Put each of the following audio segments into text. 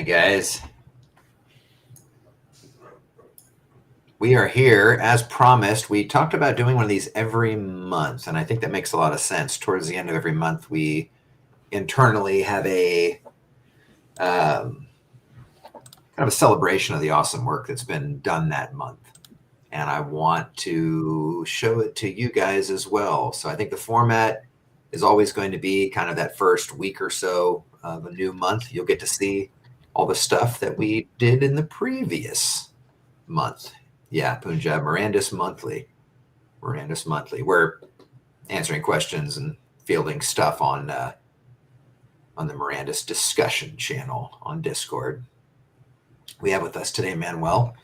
guys. We are here as promised. We talked about doing one of these every month, and I think that makes a lot of sense. Towards the end of every month, we internally have a kind of a celebration of the awesome work that's been done that month. And I want to show it to you guys as well. So I think the format is always going to be kind of that first week or so of a new month. You'll get to see all the stuff that we did in the previous month. Yeah, Punjab, Mirandus Monthly. Mirandus Monthly. We're answering questions and fielding stuff on the Mirandus discussion channel on Discord. We have with us today Manuel,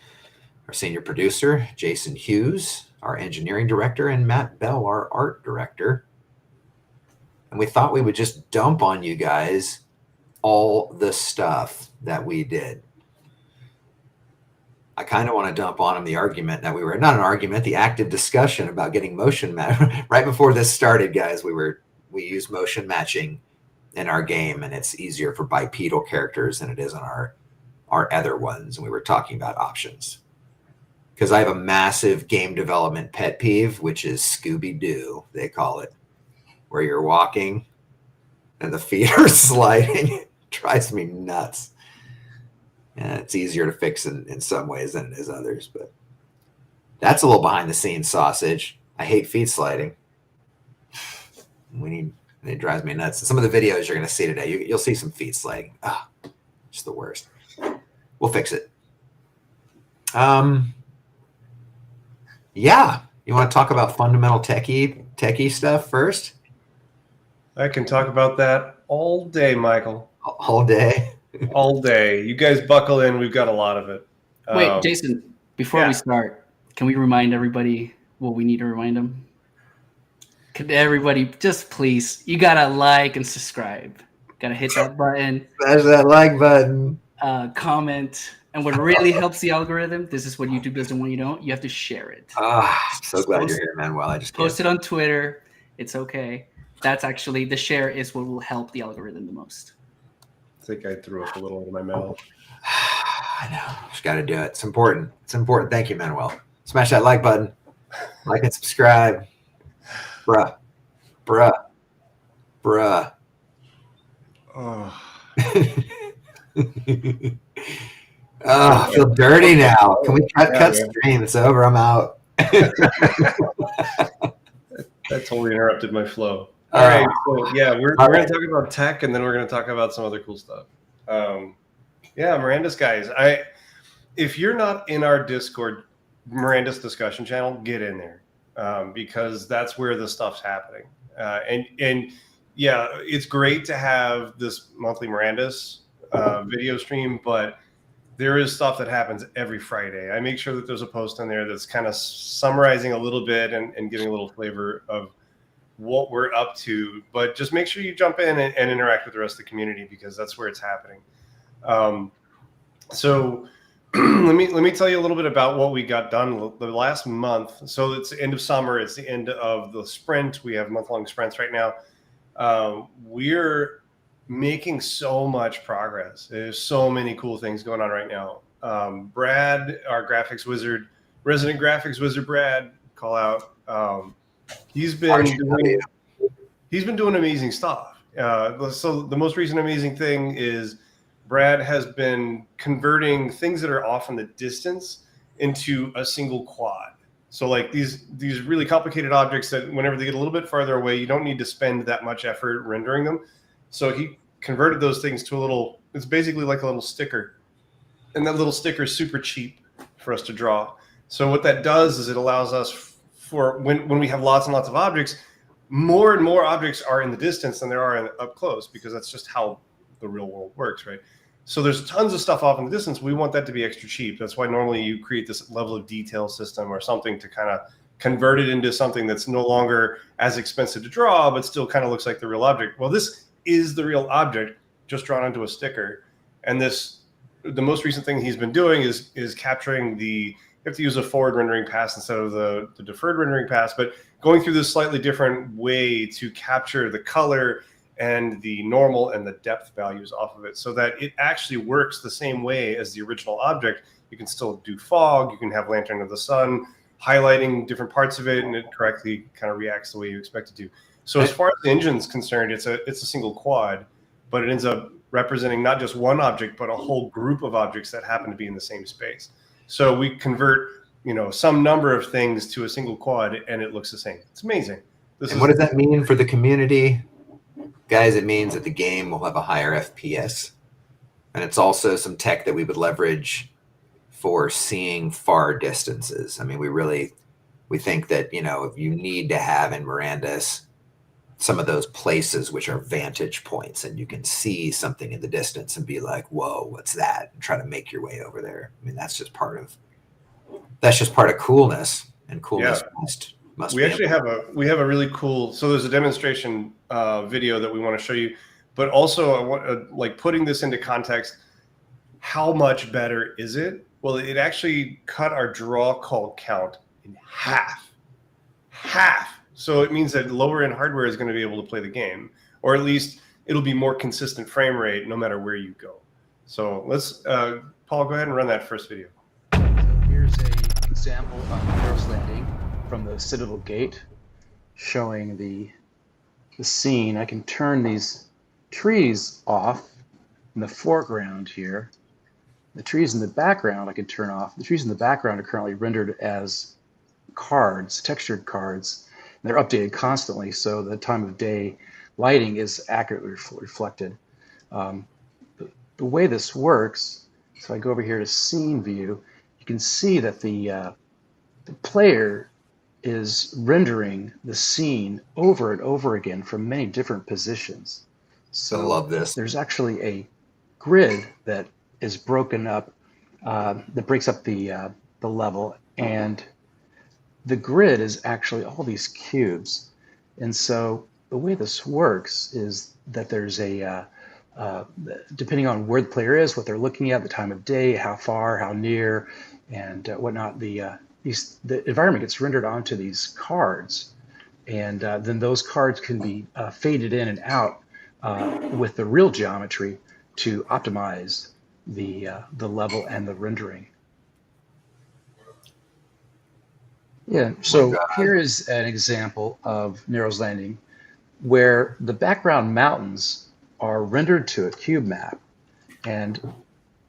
our senior producer, Jason Hughes, our engineering director, and Matt Bell, our art director. And we thought we would just dump on you guys all the stuff that we did. I kind of want to dump on them the argument that we were, not an argument, the active discussion about getting motion match. Right before this started, guys, we used motion matching in our game, and it's easier for bipedal characters than it is on our other ones. And we were talking about options. Because I have a massive game development pet peeve, which is Scooby-Doo, they call it, where you're walking and the feet are sliding. It drives me nuts. And it's easier to fix in some ways than it is others, but that's a little behind the scenes sausage. I hate feet sliding. It drives me nuts. Some of the videos you're going to see today, you'll see some feet sliding. Ah, it's the worst. We'll fix it. Yeah, you want to talk about fundamental techie stuff first? I can talk about that all day, Michael. All day? All day. You guys buckle in. We've got a lot of it. Wait, Jason, before we start, can we remind everybody what we need to remind them? Could everybody just please, you got to like and subscribe. Got to hit that button. Smash that like button. Comment. And what really helps the algorithm, this is what YouTube doesn't want you to know, you have to share it. So glad you're here, Manuel. I just post it on Twitter. It's okay. That's actually, the share is what will help the algorithm the most. I think I threw up a little in my mouth. I know. Just got to do it. It's important. It's important. Thank you, Manuel. Smash that like button. Like and subscribe. Bruh. Oh. I feel dirty now. Can we cut stream? It's over. I'm out. That totally interrupted my flow. All right. So, yeah, we're going to talk about tech, and then we're going to talk about some other cool stuff. Mirandus guys. If you're not in our Discord Mirandus discussion channel, get in there because that's where the stuff's happening. And yeah, it's great to have this monthly Mirandus video stream, but there is stuff that happens every Friday. I make sure that there's a post in there that's kind of summarizing a little bit and giving a little flavor of what we're up to, but just make sure you jump in and interact with the rest of the community because that's where it's happening. So let me tell you a little bit about what we got done the last month. So it's the end of summer. It's the end of the sprint. We have month-long sprints right now. We're making so much progress. There's so many cool things going on right now. Brad, our graphics wizard, resident graphics wizard, Brad, call out. He's been doing amazing stuff. So the most recent amazing thing is Brad has been converting things that are off in the distance into a single quad. So like these really complicated objects that whenever they get a little bit farther away, you don't need to spend that much effort rendering them. So he converted those things to it's basically like a little sticker. And that little sticker is super cheap for us to draw. So what that does is it allows us for when we have lots and lots of objects, more and more objects are in the distance than there are up close because that's just how the real world works, right? So there's tons of stuff off in the distance. We want that to be extra cheap. That's why normally you create this level of detail system or something to kind of convert it into something that's no longer as expensive to draw, but still kind of looks like the real object. Well, this is the real object just drawn onto a sticker. And the most recent thing he's been doing is capturing you have to use a forward rendering pass instead of the deferred rendering pass, but going through this slightly different way to capture the color and the normal and the depth values off of it, so that it actually works the same way as the original object. You can still do fog, you can have lantern of the sun, highlighting different parts of it, and it correctly kind of reacts the way you expect it to. So as far as the engine's concerned, it's a single quad, but it ends up representing not just one object, but a whole group of objects that happen to be in the same space. So we convert, some number of things to a single quad, and it looks the same. It's amazing. What does that mean for the community? Guys, it means that the game will have a higher FPS. And it's also some tech that we would leverage for seeing far distances. I mean, we think that, you need to have in Mirandus some of those places which are vantage points, and you can see something in the distance and be like, whoa, what's that? And try to make your way over there. I mean, that's just part of coolness, and coolness must we be actually have a really cool, so there's a demonstration video that we want to show you, but also I want like putting this into context. How much better is it? Well, it actually cut our draw call count in half. So it means that lower end hardware is going to be able to play the game, or at least it'll be more consistent frame rate no matter where you go. So let's, Paul, go ahead and run that first video. So here's an example of Hero's Landing from the Citadel Gate, showing the scene. I can turn these trees off in the foreground here. The trees in the background I can turn off. The trees in the background are currently rendered as cards, textured cards. They're updated constantly, so the time of day lighting is accurately reflected. The way this works, so I go over here to scene view, you can see that the player is rendering the scene over and over again from many different positions. So I love this. There's actually a grid that is broken up, that breaks up the level, and the grid is actually all these cubes. And so the way this works is that there's depending on where the player is, what they're looking at, the time of day, how far, how near, and whatnot, the environment gets rendered onto these cards. And then those cards can be faded in and out with the real geometry to optimize the level and the rendering. Yeah, so here is an example of Nero's Landing where the background mountains are rendered to a cube map. And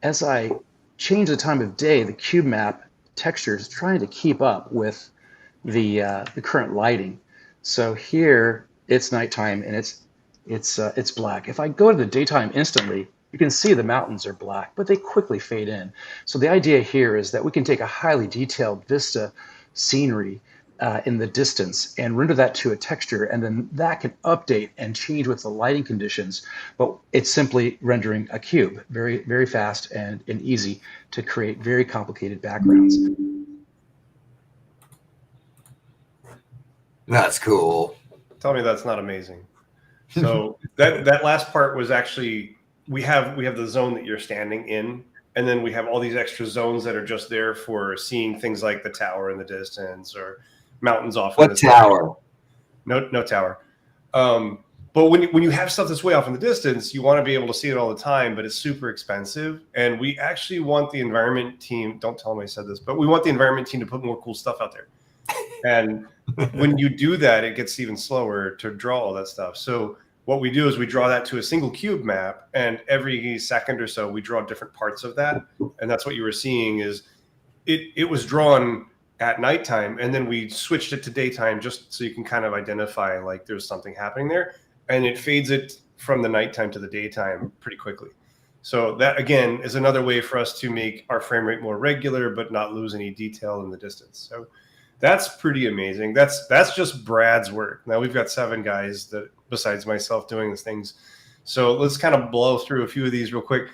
as I change the time of day, the cube map texture is trying to keep up with the current lighting. So here it's nighttime and it's black. If I go to the daytime instantly, you can see the mountains are black, but they quickly fade in. So the idea here is that we can take a highly detailed vista scenery in the distance and render that to a texture, and then that can update and change with the lighting conditions, but it's simply rendering a cube, very, very fast and easy to create very complicated backgrounds. That's cool. Tell me that's not amazing. So that last part was actually, we have the zone that you're standing in, and then we have all these extra zones that are just there for seeing things like the tower in the distance or mountains off. What tower? No tower. But when you have stuff that's way off in the distance, you want to be able to see it all the time, but it's super expensive. And we actually want the environment team, don't tell them I said this, but we want the environment team to put more cool stuff out there. And when you do that, it gets even slower to draw all that stuff. So what we do is we draw that to a single cube map, and every second or so we draw different parts of that. And that's what you were seeing is it was drawn at nighttime, and then we switched it to daytime just so you can kind of identify like there's something happening there, and it fades it from the nighttime to the daytime pretty quickly. So that again is another way for us to make our frame rate more regular but not lose any detail in the distance. So that's pretty amazing. That's just Brad's work. Now we've got 7 guys that besides myself doing these things. So let's kind of blow through a few of these real quick.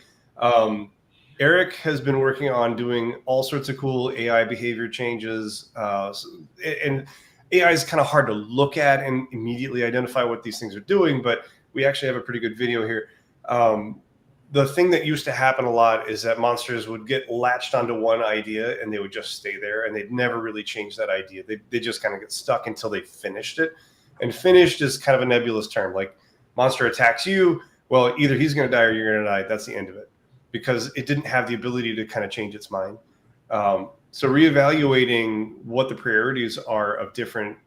Eric has been working on doing all sorts of cool AI behavior changes. And AI is kind of hard to look at and immediately identify what these things are doing, but we actually have a pretty good video here. The thing that used to happen a lot is that monsters would get latched onto one idea and they would just stay there, and they'd never really change that idea. They just kind of get stuck until they finished it. And finished is kind of a nebulous term. Like monster attacks you, well, either he's going to die or you're going to die. That's the end of it, because it didn't have the ability to kind of change its mind. So reevaluating what the priorities are of different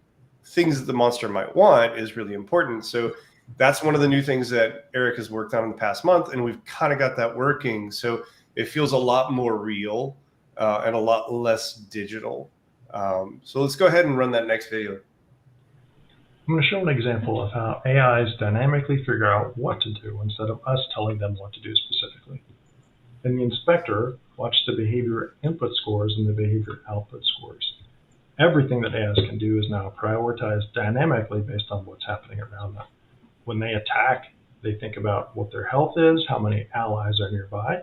things that the monster might want is really important. So that's one of the new things that Eric has worked on in the past month, and we've kind of got that working. So it feels a lot more real and a lot less digital. So let's go ahead and run that next video. I'm going to show an example of how AIs dynamically figure out what to do instead of us telling them what to do specifically. In the inspector, watch the behavior input scores and the behavior output scores. Everything that AIs can do is now prioritized dynamically based on what's happening around them. When they attack, they think about what their health is, how many allies are nearby.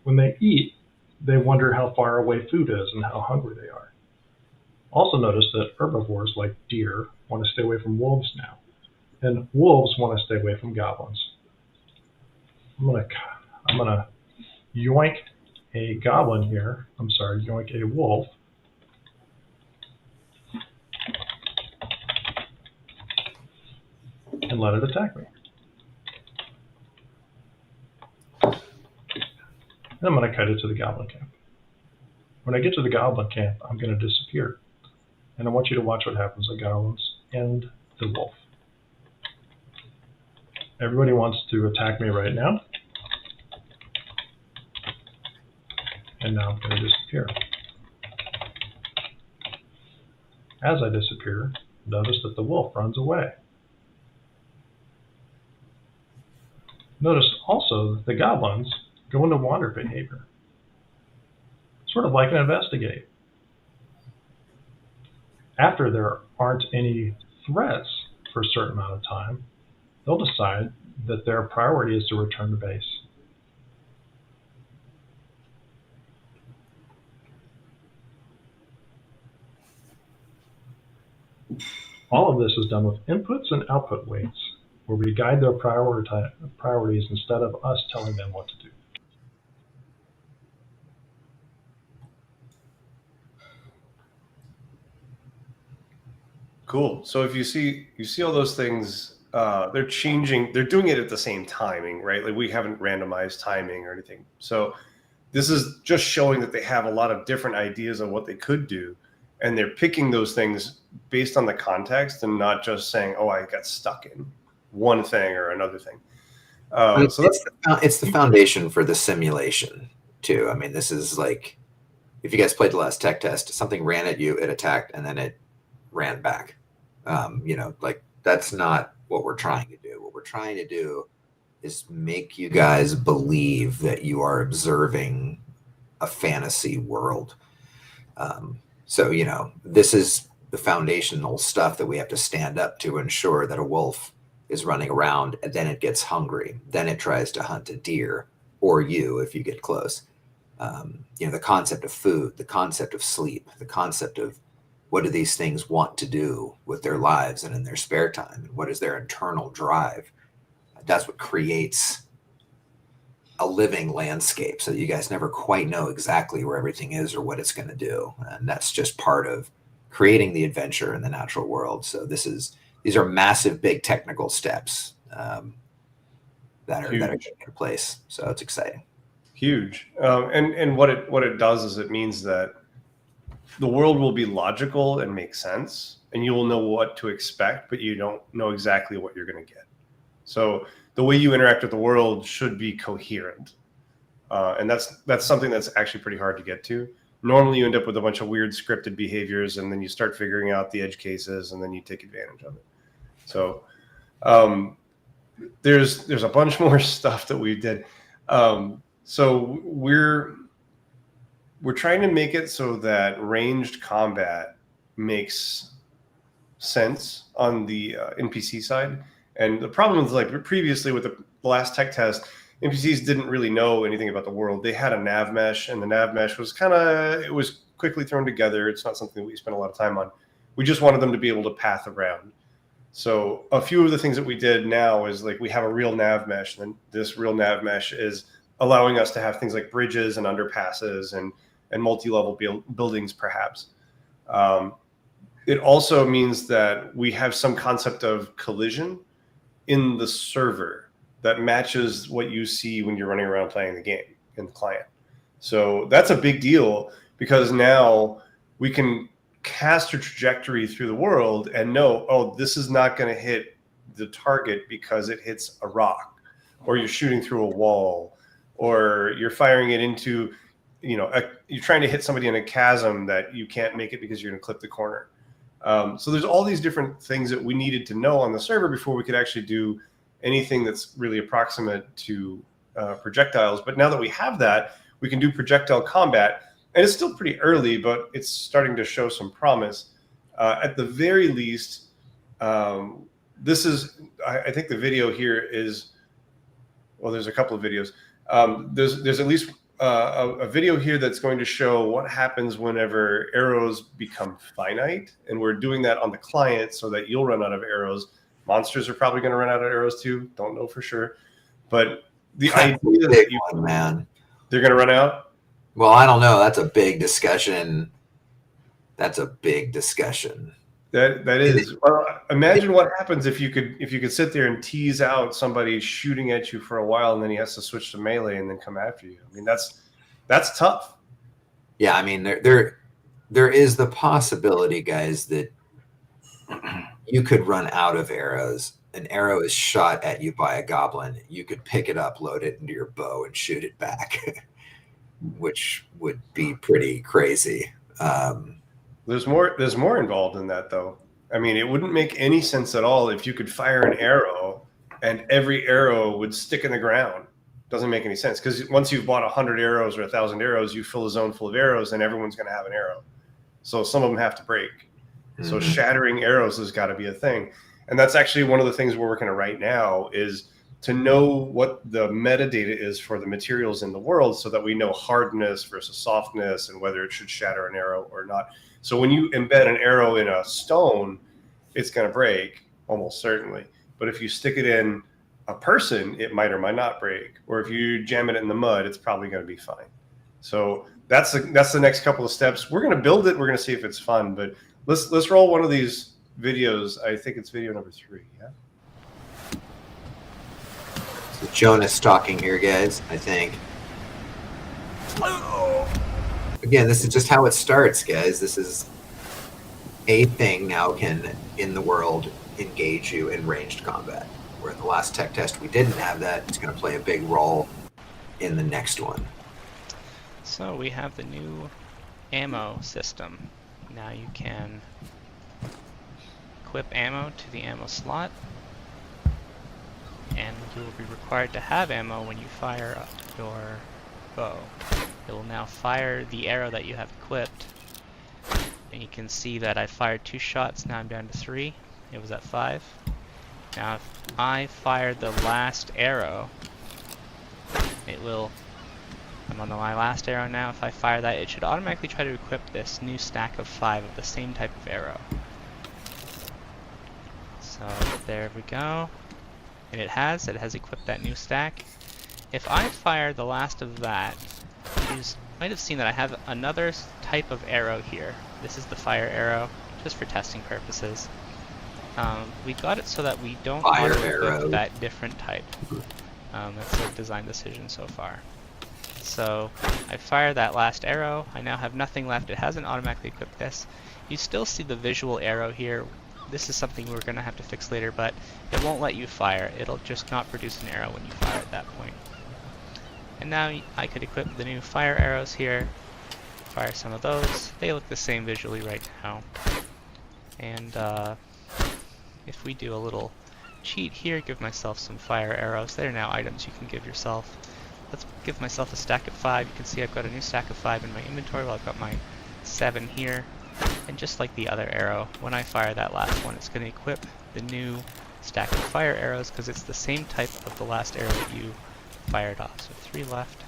When they eat, they wonder how far away food is and how hungry they are. Also notice that herbivores like deer want to stay away from wolves now, and wolves want to stay away from goblins. I'm gonna yoink a goblin here. I'm sorry, yoink a wolf. And let it attack me. And I'm going to cut it to the goblin camp. When I get to the goblin camp, I'm going to disappear. And I want you to watch what happens to goblins and the wolf. Everybody wants to attack me right now. And now I'm going to disappear. As I disappear, notice that the wolf runs away. Notice also that the goblins go into wander behavior, sort of like an investigate. After there aren't any threats for a certain amount of time, they'll decide that their priority is to return to base. All of this is done with inputs and output weights, where we guide their priorities instead of us telling them what to do. Cool. So if you see all those things, they're changing. They're doing it at the same timing, right? Like we haven't randomized timing or anything. So this is just showing that they have a lot of different ideas of what they could do, and they're picking those things based on the context and not just saying, "Oh, I got stuck in one thing or another thing." So it's the foundation for the simulation too. I mean, this is like, if you guys played the last tech test, something ran at you, it attacked, and then it ran back. Like that's not what we're trying to do. What we're trying to do is make you guys believe that you are observing a fantasy world. So, this is the foundational stuff that we have to stand up to ensure that a wolf is running around, and then it gets hungry. Then it tries to hunt a deer or you if you get close. The concept of food, the concept of sleep, the concept of what do these things want to do with their lives and in their spare time, and what is their internal drive. That's what creates a living landscape, so that you guys never quite know exactly where everything is or what it's going to do. And that's just part of creating the adventure in the natural world. So these are massive, big technical steps that are taking place. So it's exciting. Huge. And what it does is it means that the world will be logical and make sense, and you will know what to expect, but you don't know exactly what you're going to get. So the way you interact with the world should be coherent. And that's something that's actually pretty hard to get to. Normally you end up with a bunch of weird scripted behaviors, and then you start figuring out the edge cases, and then you take advantage of it. So there's a bunch more stuff that we did. So we're trying to make it so that ranged combat makes sense on the NPC side. And the problem is, like previously with the last tech test, NPCs didn't really know anything about the world. They had a nav mesh, and the nav mesh was it was quickly thrown together. It's not something that we spent a lot of time on. We just wanted them to be able to path around. So a few of the things that we did now is like we have a real nav mesh, and this real nav mesh is allowing us to have things like bridges and underpasses and multi-level buildings, perhaps. It also means that we have some concept of collision. in the server that matches what you see when you're running around playing the game in the client. So that's a big deal, because now we can cast a trajectory through the world and know, oh, this is not going to hit the target because it hits a rock, or you're shooting through a wall, or you're firing it into, you're trying to hit somebody in a chasm that you can't make it because you're going to clip the corner. So there's all these different things that we needed to know on the server before we could actually do anything that's really approximate to projectiles. But now that we have that, we can do projectile combat. And it's still pretty early, but it's starting to show some promise. At the very least, this is, I think the video here is, well, there's a couple of videos. There's at least a video here that's going to show what happens whenever arrows become finite. And we're doing that on the client so that you'll run out of arrows. Monsters are probably going to run out of arrows too. Don't know for sure. But the idea that man. They're going to run out? Well, I don't know. That's a big discussion. That is. Well, imagine what happens if you could sit there and tease out somebody shooting at you for a while, and then he has to switch to melee and then come after you. I mean, that's tough. Yeah, I mean, there is the possibility, guys, that you could run out of arrows. An arrow is shot at you by a goblin. You could pick it up, load it into your bow, and shoot it back, which would be pretty crazy. There's more involved in that, though. I mean, it wouldn't make any sense at all if you could fire an arrow and every arrow would stick in the ground. Doesn't make any sense, because once you've bought 100 arrows or 1,000 arrows, you fill a zone full of arrows, and everyone's going to have an arrow. So some of them have to break. Mm-hmm. So shattering arrows has got to be a thing. And that's actually one of the things we're working on right now, is to know what the metadata is for the materials in the world, so that we know hardness versus softness and whether it should shatter an arrow or not. So when you embed an arrow in a stone, it's going to break almost certainly. But if you stick it in a person, it might or might not break. Or if you jam it in the mud, it's probably going to be fine. So that's the next couple of steps. We're going to build it. We're going to see if it's fun. But let's roll one of these videos. I think it's video number 3. Yeah. So Jonas talking here, guys. I think. Again, this is just how it starts, guys. This is a thing now can, in the world, engage you in ranged combat. Where in the last tech test we didn't have that. It's going to play a big role in the next one. So we have the new ammo system. Now you can equip ammo to the ammo slot, and you will be required to have ammo when you fire up your bow. It will now fire the arrow that you have equipped, and you can see that I fired 2 shots. Now I'm down to 3. It was at 5. Now if I fired the last arrow, I'm on my last arrow now. If I fire that, it should automatically try to equip this new stack of 5 of the same type of arrow. So there we go. And it has equipped that new stack. If I fire the last of that, you might have seen that I have another type of arrow here. This is the fire arrow, just for testing purposes. We got it so that we don't auto-equip that different type. That's a design decision so far. So I fire that last arrow. I now have nothing left. It hasn't automatically equipped this. You still see the visual arrow here. This is something we're going to have to fix later, but it won't let you fire. It'll just not produce an arrow when you fire at that point. And now I could equip the new fire arrows here. Fire some of those. They look the same visually right now. And if we do a little cheat here, give myself some fire arrows. They're now items you can give yourself. Let's give myself a stack of 5. You can see I've got a new stack of 5 in my inventory. Well, I've got my 7 here. And just like the other arrow, when I fire that last one, it's going to equip the new stack of fire arrows, because it's the same type of the last arrow that you fired off. So 3 left.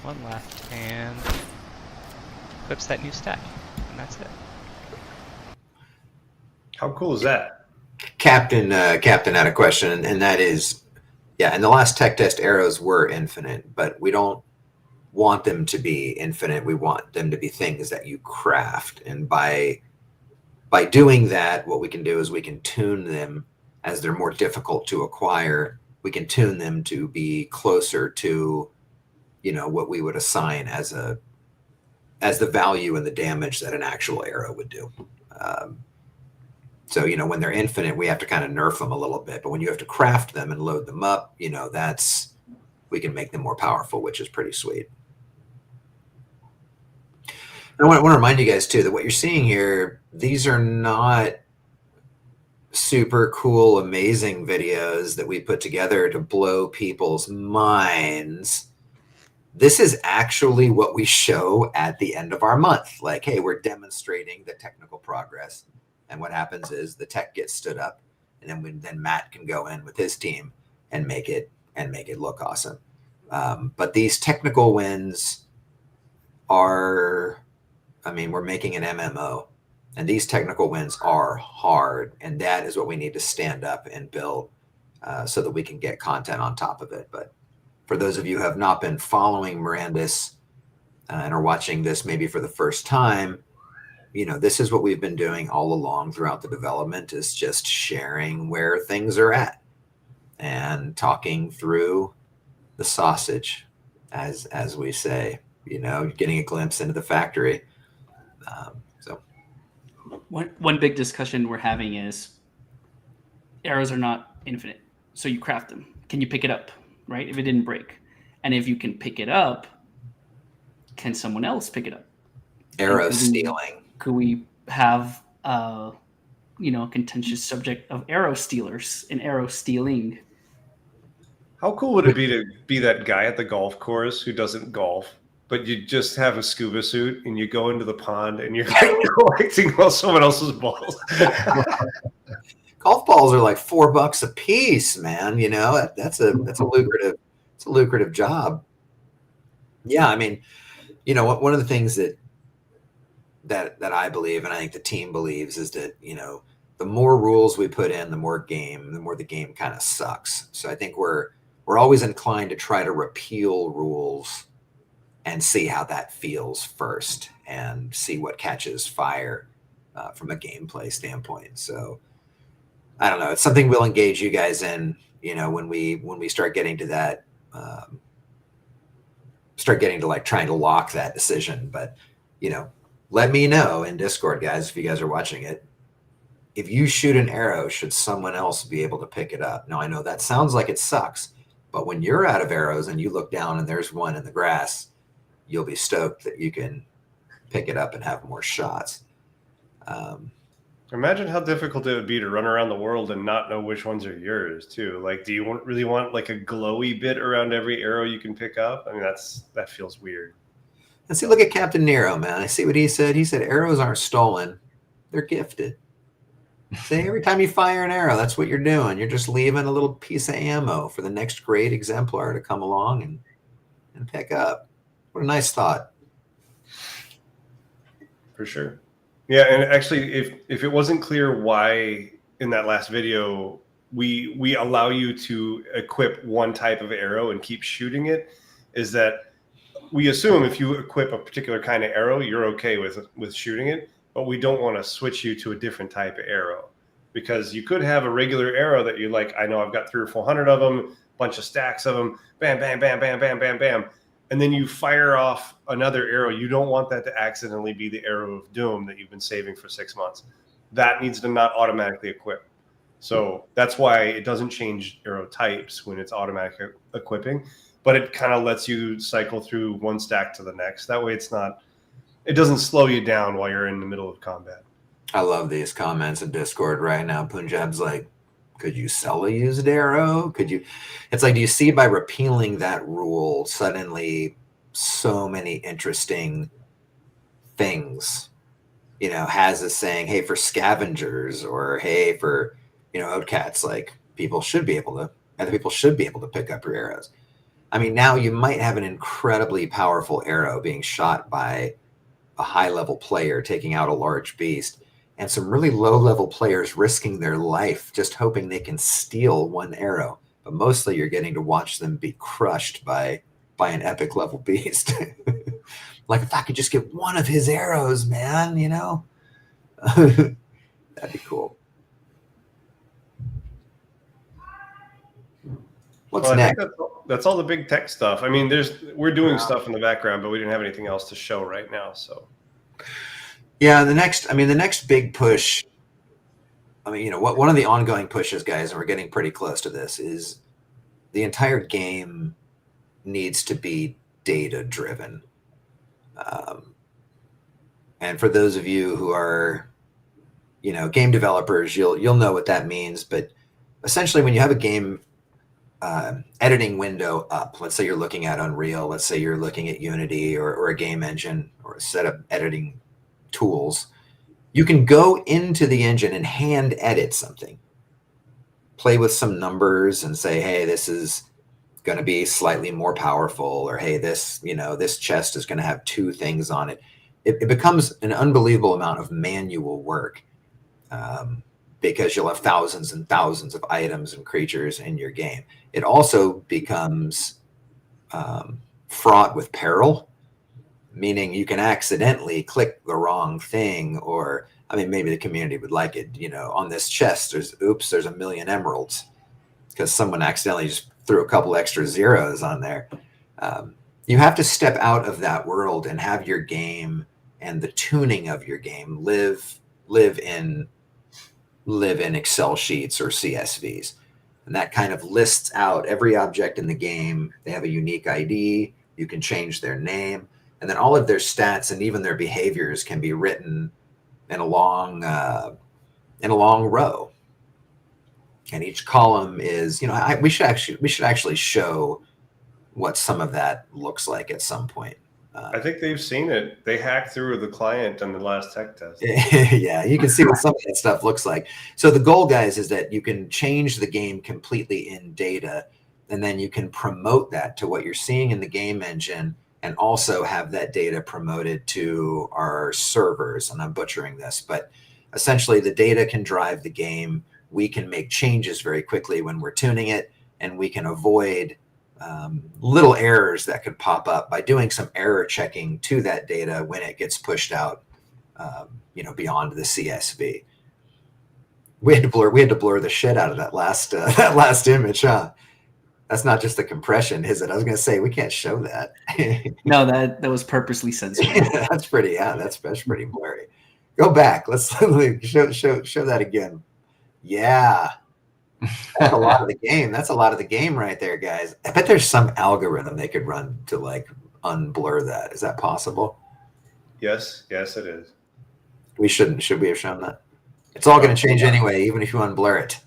1 left, and equips that new stack. And that's it. How cool is that? Captain had a question, and that is, yeah, in the last tech test, arrows were infinite, but we don't want them to be infinite. We want them to be things that you craft, and by by doing that, what we can do is we can tune them as they're more difficult to acquire. We can tune them to be closer to, what we would assign as the value and the damage that an actual arrow would do. So, when they're infinite, we have to kind of nerf them a little bit. But when you have to craft them and load them up, we can make them more powerful, which is pretty sweet. I want to remind you guys, too, that what you're seeing here, these are not super cool, amazing videos that we put together to blow people's minds. This is actually what we show at the end of our month. Like, hey, we're demonstrating the technical progress. And what happens is the tech gets stood up, and then Matt can go in with his team and make it look awesome. But these technical wins are, we're making an MMO, and these technical wins are hard, and that is what we need to stand up and build so that we can get content on top of it. But for those of you who have not been following Mirandus and are watching this maybe for the first time, this is what we've been doing all along throughout the development, is just sharing where things are at and talking through the sausage, as we say, getting a glimpse into the factory. So one big discussion we're having is arrows are not infinite. So you craft them. Can you pick it up, right? If it didn't break. And if you can pick it up, can someone else pick it up? Arrow stealing. Could we have a contentious subject of arrow stealers and arrow stealing? How cool would it be to be that guy at the golf course who doesn't golf, but you just have a scuba suit and you go into the pond and you're collecting all someone else's balls? Golf balls are like $4 a piece, man. That's a lucrative job. Yeah, one of the things that I believe, and I think the team believes, is that the more rules we put in, the more the game kind of sucks. So I think we're always inclined to try to repeal rules and see how that feels first, and see what catches fire from a gameplay standpoint. So I don't know. It's something we'll engage you guys in, when we start getting to that, like trying to lock that decision. But, let me know in Discord, guys, if you guys are watching it. If you shoot an arrow, should someone else be able to pick it up? Now, I know that sounds like it sucks, but when you're out of arrows and you look down and there's one in the grass, you'll be stoked that you can pick it up and have more shots. Imagine how difficult it would be to run around the world and not know which ones are yours, too. Like, do you really want like a glowy bit around every arrow you can pick up? That feels weird. And see, look at Captain Nero, man. I see what he said. He said arrows aren't stolen. They're gifted. See, every time you fire an arrow, that's what you're doing. You're just leaving a little piece of ammo for the next great exemplar to come along and pick up. What a nice thought. For sure. Yeah, and actually, if it wasn't clear why in that last video we allow you to equip one type of arrow and keep shooting it, is that we assume if you equip a particular kind of arrow, you're okay with shooting it, but we don't want to switch you to a different type of arrow, because you could have a regular arrow that you like. I know I've got 300 or 400 of them, bunch of stacks of them, bam, bam, bam, bam, bam, bam, bam. And then you fire off another arrow. You don't want that to accidentally be the arrow of doom that you've been saving for 6 months. That needs to not automatically equip. So that's why it doesn't change arrow types when it's automatic equipping, but it kind of lets you cycle through one stack to the next. That way it doesn't slow you down while you're in the middle of combat. I love these comments in Discord right now. Punjab's like, could you sell a used arrow? It's like, do you see by repealing that rule, suddenly so many interesting things, has us saying, hey, for scavengers, or hey, for, outcats, like other people should be able to pick up your arrows. Now you might have an incredibly powerful arrow being shot by a high level player taking out a large beast, and some really low level players risking their life just hoping they can steal one arrow. But mostly you're getting to watch them be crushed by an epic level beast. Like, if I could just get one of his arrows, man, That'd be cool. What's Well, I next? think that's all the big tech stuff. I mean, we're doing stuff in the background, but we didn't have anything else to show right now. So Yeah, the next big push. I mean, one of the ongoing pushes, guys, and we're getting pretty close to this, is the entire game needs to be data driven. And for those of you who are, game developers, you'll know what that means. But essentially, when you have a game editing window up, let's say you're looking at Unreal, let's say you're looking at Unity or a game engine or a set of editing tools, you can go into the engine and hand edit something, play with some numbers and say, hey, this is going to be slightly more powerful, or hey, this chest is going to have 2 things on it. It becomes an unbelievable amount of manual work, because you'll have thousands and thousands of items and creatures in your game. It also becomes fraught with peril, meaning you can accidentally click the wrong thing, or maybe the community would like it. On this chest, there's 1 million emeralds because someone accidentally just threw a couple extra zeros on there. You have to step out of that world and have your game and the tuning of your game live in Excel sheets or CSVs. And that kind of lists out every object in the game. They have a unique ID. You can change their name. And then all of their stats and even their behaviors can be written in a long row. And each column is, we should actually show what some of that looks like at some point. I think they've seen it. They hacked through the client on the last tech test. Yeah, you can see what some of that stuff looks like. So the goal, guys, is that you can change the game completely in data, and then you can promote that to what you're seeing in the game engine, and also have that data promoted to our servers. And I'm butchering this, but essentially the data can drive the game. We can make changes very quickly when we're tuning it, and we can avoid little errors that could pop up by doing some error checking to that data when it gets pushed out, beyond the CSV. We had to blur the shit out of that last image, huh? That's not just the compression, is it? I was going to say we can't show that. No, that was purposely censored. That's pretty blurry. Go back. Let's show that again. Yeah. That's a lot of the game. That's a lot of the game right there, guys. I bet there's some algorithm they could run to unblur that. Is that possible? Yes, it is. We shouldn't. Should we have shown that? It's all going to change anyway, even if you unblur it.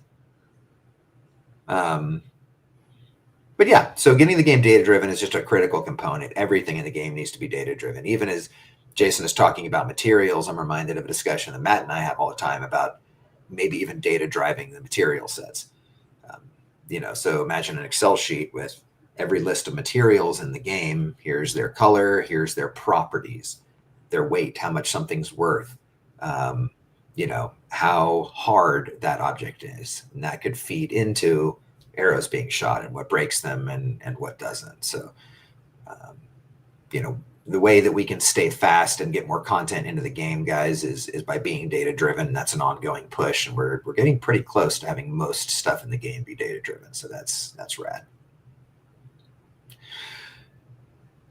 But yeah, so getting the game data driven is just a critical component. Everything in the game needs to be data driven. Even as Jason is talking about materials, I'm reminded of a discussion that Matt and I have all the time about maybe even data driving the material sets. So imagine an Excel sheet with every list of materials in the game. Here's their color, here's their properties, their weight, how much something's worth, how hard that object is. And that could feed into arrows being shot and what breaks them and what doesn't. So, the way that we can stay fast and get more content into the game, guys, is by being data driven. That's an ongoing push, and we're getting pretty close to having most stuff in the game be data driven. So that's rad.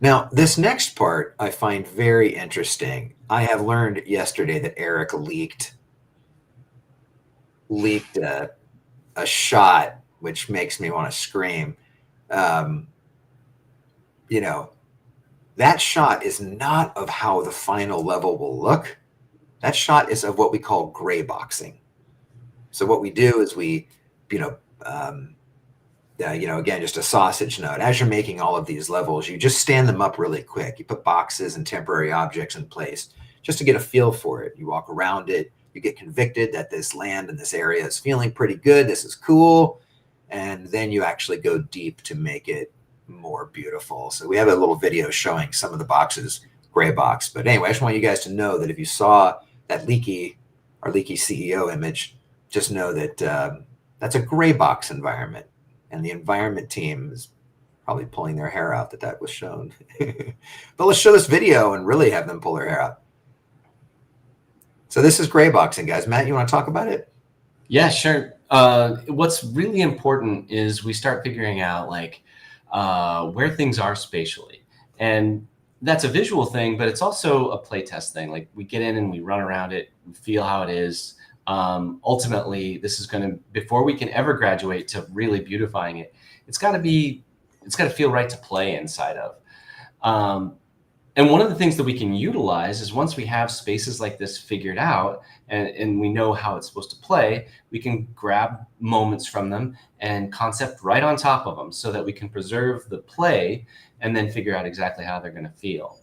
Now, this next part I find very interesting. I have learned yesterday that Eric leaked a shot, which makes me want to scream. That shot is not of how the final level will look. That shot is of what we call grayboxing. So what we do is we, again, just a sausage note. As you're making all of these levels, you just stand them up really quick. You put boxes and temporary objects in place just to get a feel for it. You walk around it. You get convicted that this land and this area is feeling pretty good. This is cool. And then you actually go deep to make it more beautiful. So we have a little video showing some of the boxes gray box. But anyway, I just want you guys to know that if you saw that leaky CEO image, just know that that's a gray box environment. And the environment team is probably pulling their hair out that was shown. But let's show this video and really have them pull their hair out. So this is grayboxing, guys. Matt, you want to talk about it? Yeah, sure. What's really important is we start figuring out like where things are spatially, and that's a visual thing, but it's also a playtest thing. Like we get in and we run around it, we feel how it is. Ultimately, this is going to, before we can ever graduate to really beautifying it, it's got to feel right to play inside of. And one of the things that we can utilize is once we have spaces like this figured out and we know how it's supposed to play, we can grab moments from them and concept right on top of them so that we can preserve the play and then figure out exactly how they're going to feel.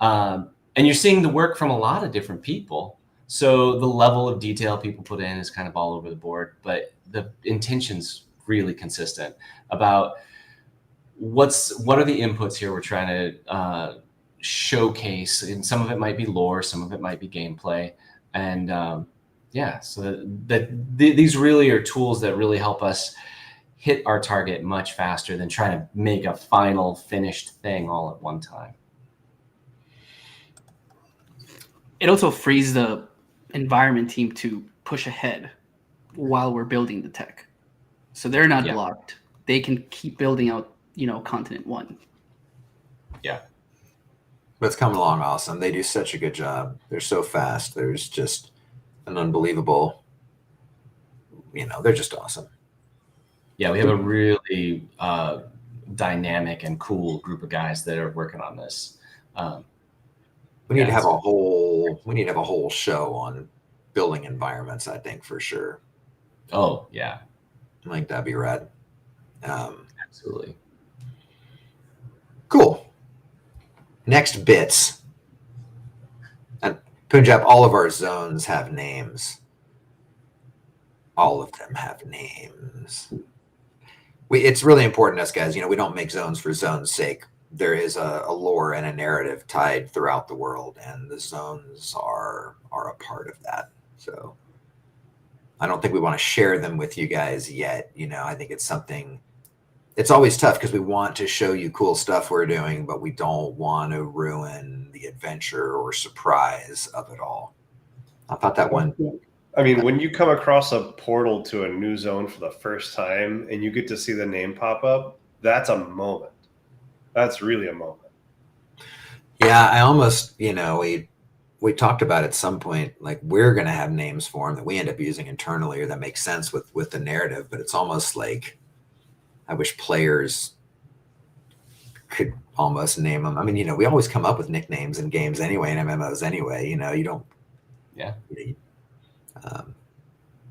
And you're seeing the work from a lot of different people. So the level of detail people put in is kind of all over the board, but the intention's really consistent about what are the inputs here we're trying to showcase, and some of it might be lore, some of it might be gameplay, and so these really are tools that really help us hit our target much faster than trying to make a final finished thing all at one time. It also frees the environment team to push ahead while we're building the tech, so they're not blocked. They can keep building out, continent 1. Yeah. But it's coming along awesome. They do such a good job. They're so fast. There's just an unbelievable, they're just awesome. Yeah, we have a really dynamic and cool group of guys that are working on this. We need to have a whole show on building environments, I think, for sure. Oh, yeah. I think that'd be rad. Absolutely. Cool. Next bits. And Punjab, all of our zones have names. All of them have names. It's really important to us, guys. We don't make zones for zones' sake. There is a lore and a narrative tied throughout the world, and the zones are a part of that. So I don't think we want to share them with you guys yet. I think it's something. It's always tough because we want to show you cool stuff we're doing, but we don't want to ruin the adventure or surprise of it all. I thought that one. I mean, when you come across a portal to a new zone for the first time and you get to see the name pop up, that's a moment. That's really a moment. Yeah, I almost, we talked about at some point, like we're going to have names for them that we end up using internally or that make sense with the narrative, but it's almost like I wish players could almost name them. I mean, we always come up with nicknames in games anyway, and MMOs anyway, you don't. Yeah.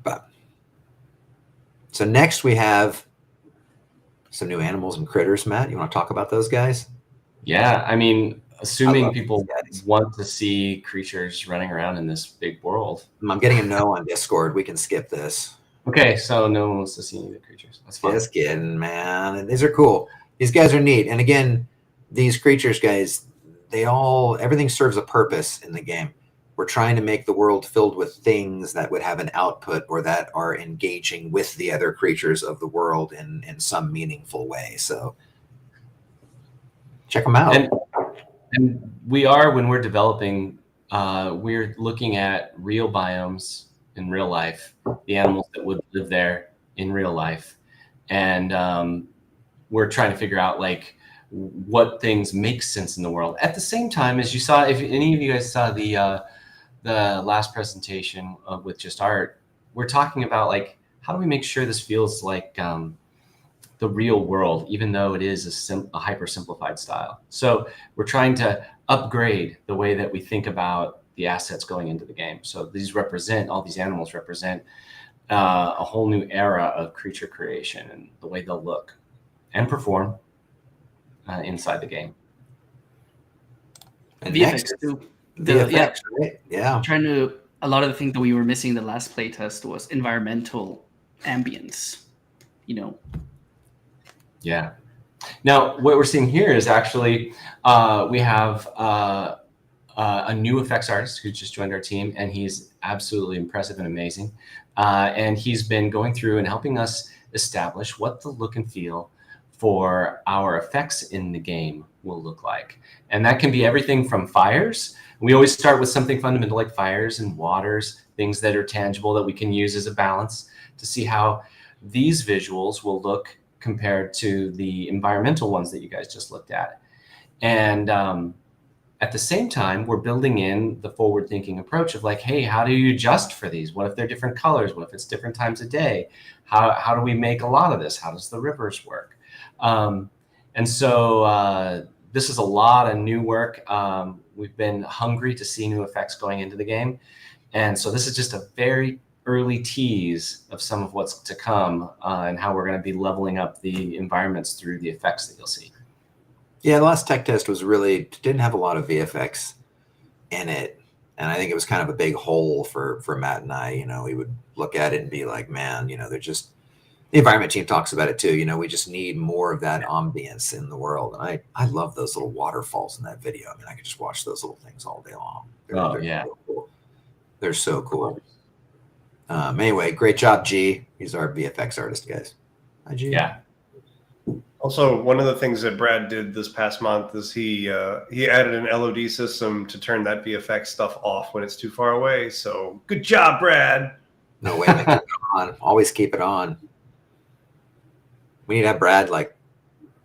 But so next we have some new animals and critters. Matt, you want to talk about those guys? Yeah, I mean, assuming people want to see creatures running around in this big world. I'm getting a no on Discord. We can skip this. Okay, so no one wants to see any of the creatures. That's fine. Just kidding, man. These are cool. These guys are neat. And again, these creatures, guys, everything serves a purpose in the game. We're trying to make the world filled with things that would have an output or that are engaging with the other creatures of the world in some meaningful way. So check them out. And we are, when we're developing, we're looking at real biomes in real life, the animals that would live there in real life. And we're trying to figure out like what things make sense in the world. At the same time, as you saw, if any of you guys saw the last presentation with just art, we're talking about like, how do we make sure this feels like the real world, even though it is a hyper simplified style. So we're trying to upgrade the way that we think about the assets going into the game. So all these animals represent a whole new era of creature creation and the way they'll look and perform inside the game. And VFX next, too. VFX, right? Yeah. A lot of the things that we were missing in the last playtest was environmental ambience, Yeah. Now, what we're seeing here is actually we have a new effects artist who just joined our team, and he's absolutely impressive and amazing. And he's been going through and helping us establish what the look and feel for our effects in the game will look like. And that can be everything from fires, We always start with something fundamental like fires and waters, things that are tangible that we can use as a balance to see how these visuals will look compared to the environmental ones that you guys just looked at. And at the same time, we're building in the forward-thinking approach of like, hey, how do you adjust for these? What if they're different colors? What if it's different times of day? How do we make a lot of this? How does the rivers work? And so this is a lot of new work. We've been hungry to see new effects going into the game. And so this is just a very early tease of some of what's to come and how we're going to be leveling up the environments through the effects that you'll see. Yeah, the last tech test was really didn't have a lot of VFX in it, and I think it was kind of a big hole for Matt and I. You know, we would look at it and be like, man, you know, they're just the environment team talks about it too. You know, we just need more of that ambience in the world, and I love those little waterfalls in that video. I mean, I could just watch those little things all day long. They're yeah, so cool. They're so cool. Anyway, great job, G. He's our VFX artist, guys. Hi, G. Yeah. Also, one of the things that Brad did this past month is he added an LOD system to turn that VFX stuff off when it's too far away. So good job, Brad. No way, man. Keep it on. Always keep it on. We need to have Brad like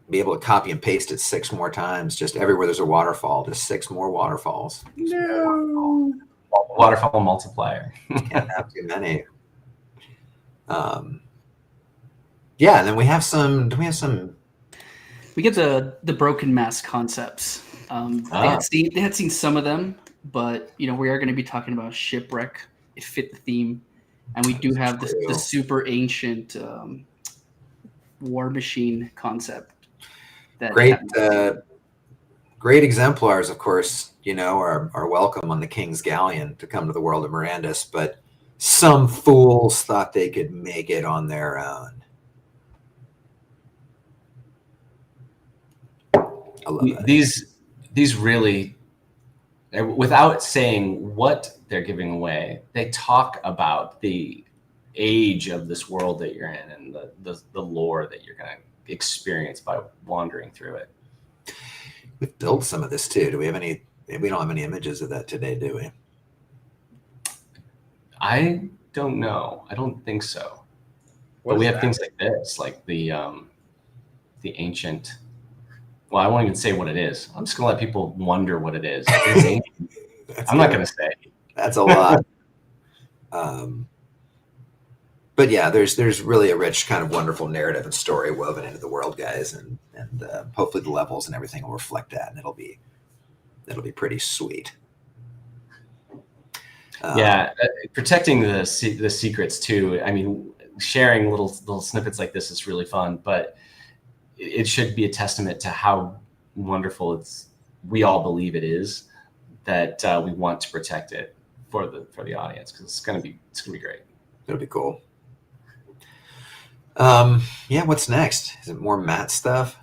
be able to copy and paste it 6 more times. Just everywhere there's a waterfall, just 6 more waterfalls. No. Waterfall multiplier. Can't have too many. Yeah, and then we have some. Do we have some? We get the broken mask concepts. They had seen some of them, but you know we are going to be talking about Shipwreck. It fit the theme, and we do have the super ancient war machine concept. That great exemplars, of course. You know, are welcome on the King's Galleon to come to the world of Mirandus, but some fools thought they could make it on their own. I love that. These really, without saying what they're giving away, they talk about the age of this world that you're in and the lore that you're going to experience by wandering through it. We've built some of this too. Do we have any? We don't have any images of that today, do we? I don't know. I don't think so. But we have things like this, like the ancient. Well, I won't even say what it is. I'm just gonna let people wonder what it is. It's ancient. I'm not gonna say. That's a lot. But yeah, there's really a rich kind of wonderful narrative and story woven into the world, guys, and hopefully the levels and everything will reflect that, and it'll be pretty sweet. Protecting the secrets too. I mean, sharing little snippets like this is really fun, but it should be a testament to how wonderful we all believe it is, that we want to protect it for the audience, because it's gonna be great. It'll be cool. Yeah, what's next? Is it more Matt stuff?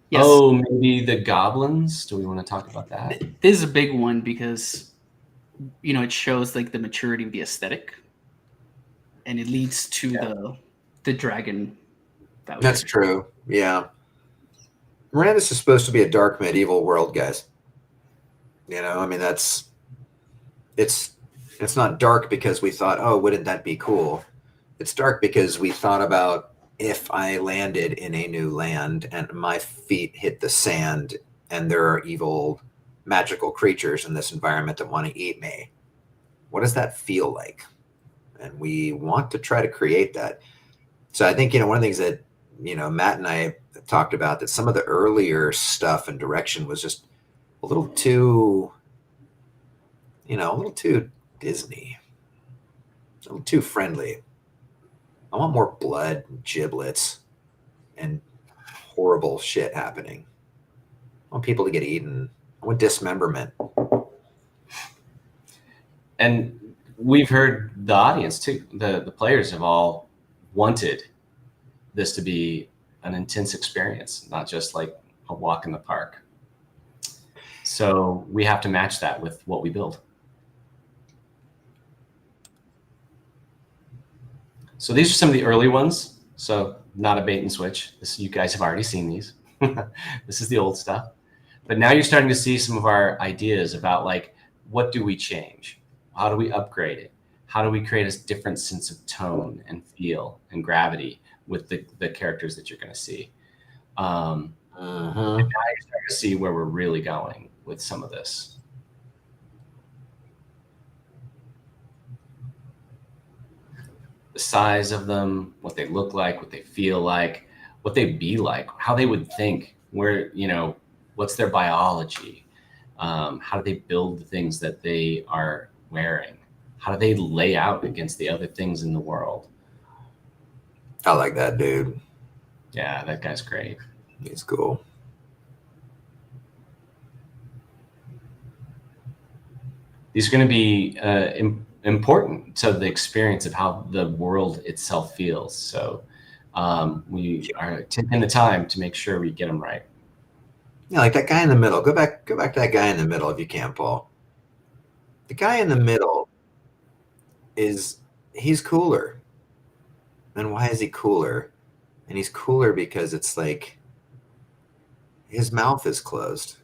Yes. Oh, maybe the goblins. Do we want to talk about that? This is a big one because, you know, it shows like the maturity of the aesthetic, and it leads to the dragon. That's true. Yeah. Mirandus is supposed to be a dark medieval world, guys. You know, I mean, it's not dark because we thought, oh, wouldn't that be cool? It's dark because we thought about if I landed in a new land and my feet hit the sand and there are evil magical creatures in this environment that want to eat me. What does that feel like? And we want to try to create that. So I think, you know, one of the things that, you know, Matt and I talked about, that some of the earlier stuff and direction was just a little too, you know, a little too Disney, a little too friendly. I want more blood and giblets and horrible shit happening. I want people to get eaten. I want dismemberment. And we've heard the audience too, the players have all wanted this to be an intense experience, not just like a walk in the park. So we have to match that with what we build. So these are some of the early ones. So not a bait and switch. You guys have already seen these. This is the old stuff. But now you're starting to see some of our ideas about like, what do we change? How do we upgrade it? How do we create a different sense of tone and feel and gravity with the characters that you're going to see? And now you're starting to see where we're really going with some of this. The size of them, what they look like, what they feel like, what they'd be like, how they would think, where, you know, what's their biology? How do they build the things that they are wearing? How do they lay out against the other things in the world? I like that dude. Yeah, that guy's great. He's cool. These are going to be important to the experience of how the world itself feels. So we are taking the time to make sure we get them right. Yeah, like that guy in the middle. Go back to that guy in the middle if you can, Paul. The guy in the middle he's cooler. And why is he cooler? And he's cooler because it's like his mouth is closed.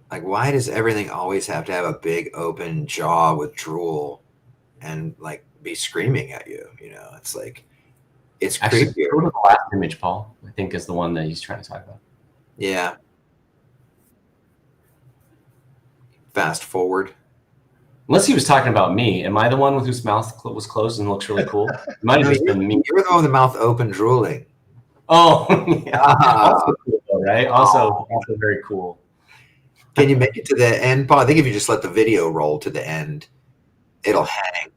Like, why does everything always have to have a big open jaw with drool and like be screaming at you? You know, it's like, it's Actually, creepier. go to the last image, Paul, I think is the one that he's trying to talk about. Yeah. Fast forward. Unless he was talking about me. Am I the one with whose mouth was closed and looks really cool? It might have just been me. You're the one with the mouth open drooling. Oh, yeah. Also cool, though, right? Also very cool. Can you make it to the end, Paul? I think if you just let the video roll to the end, it'll hang.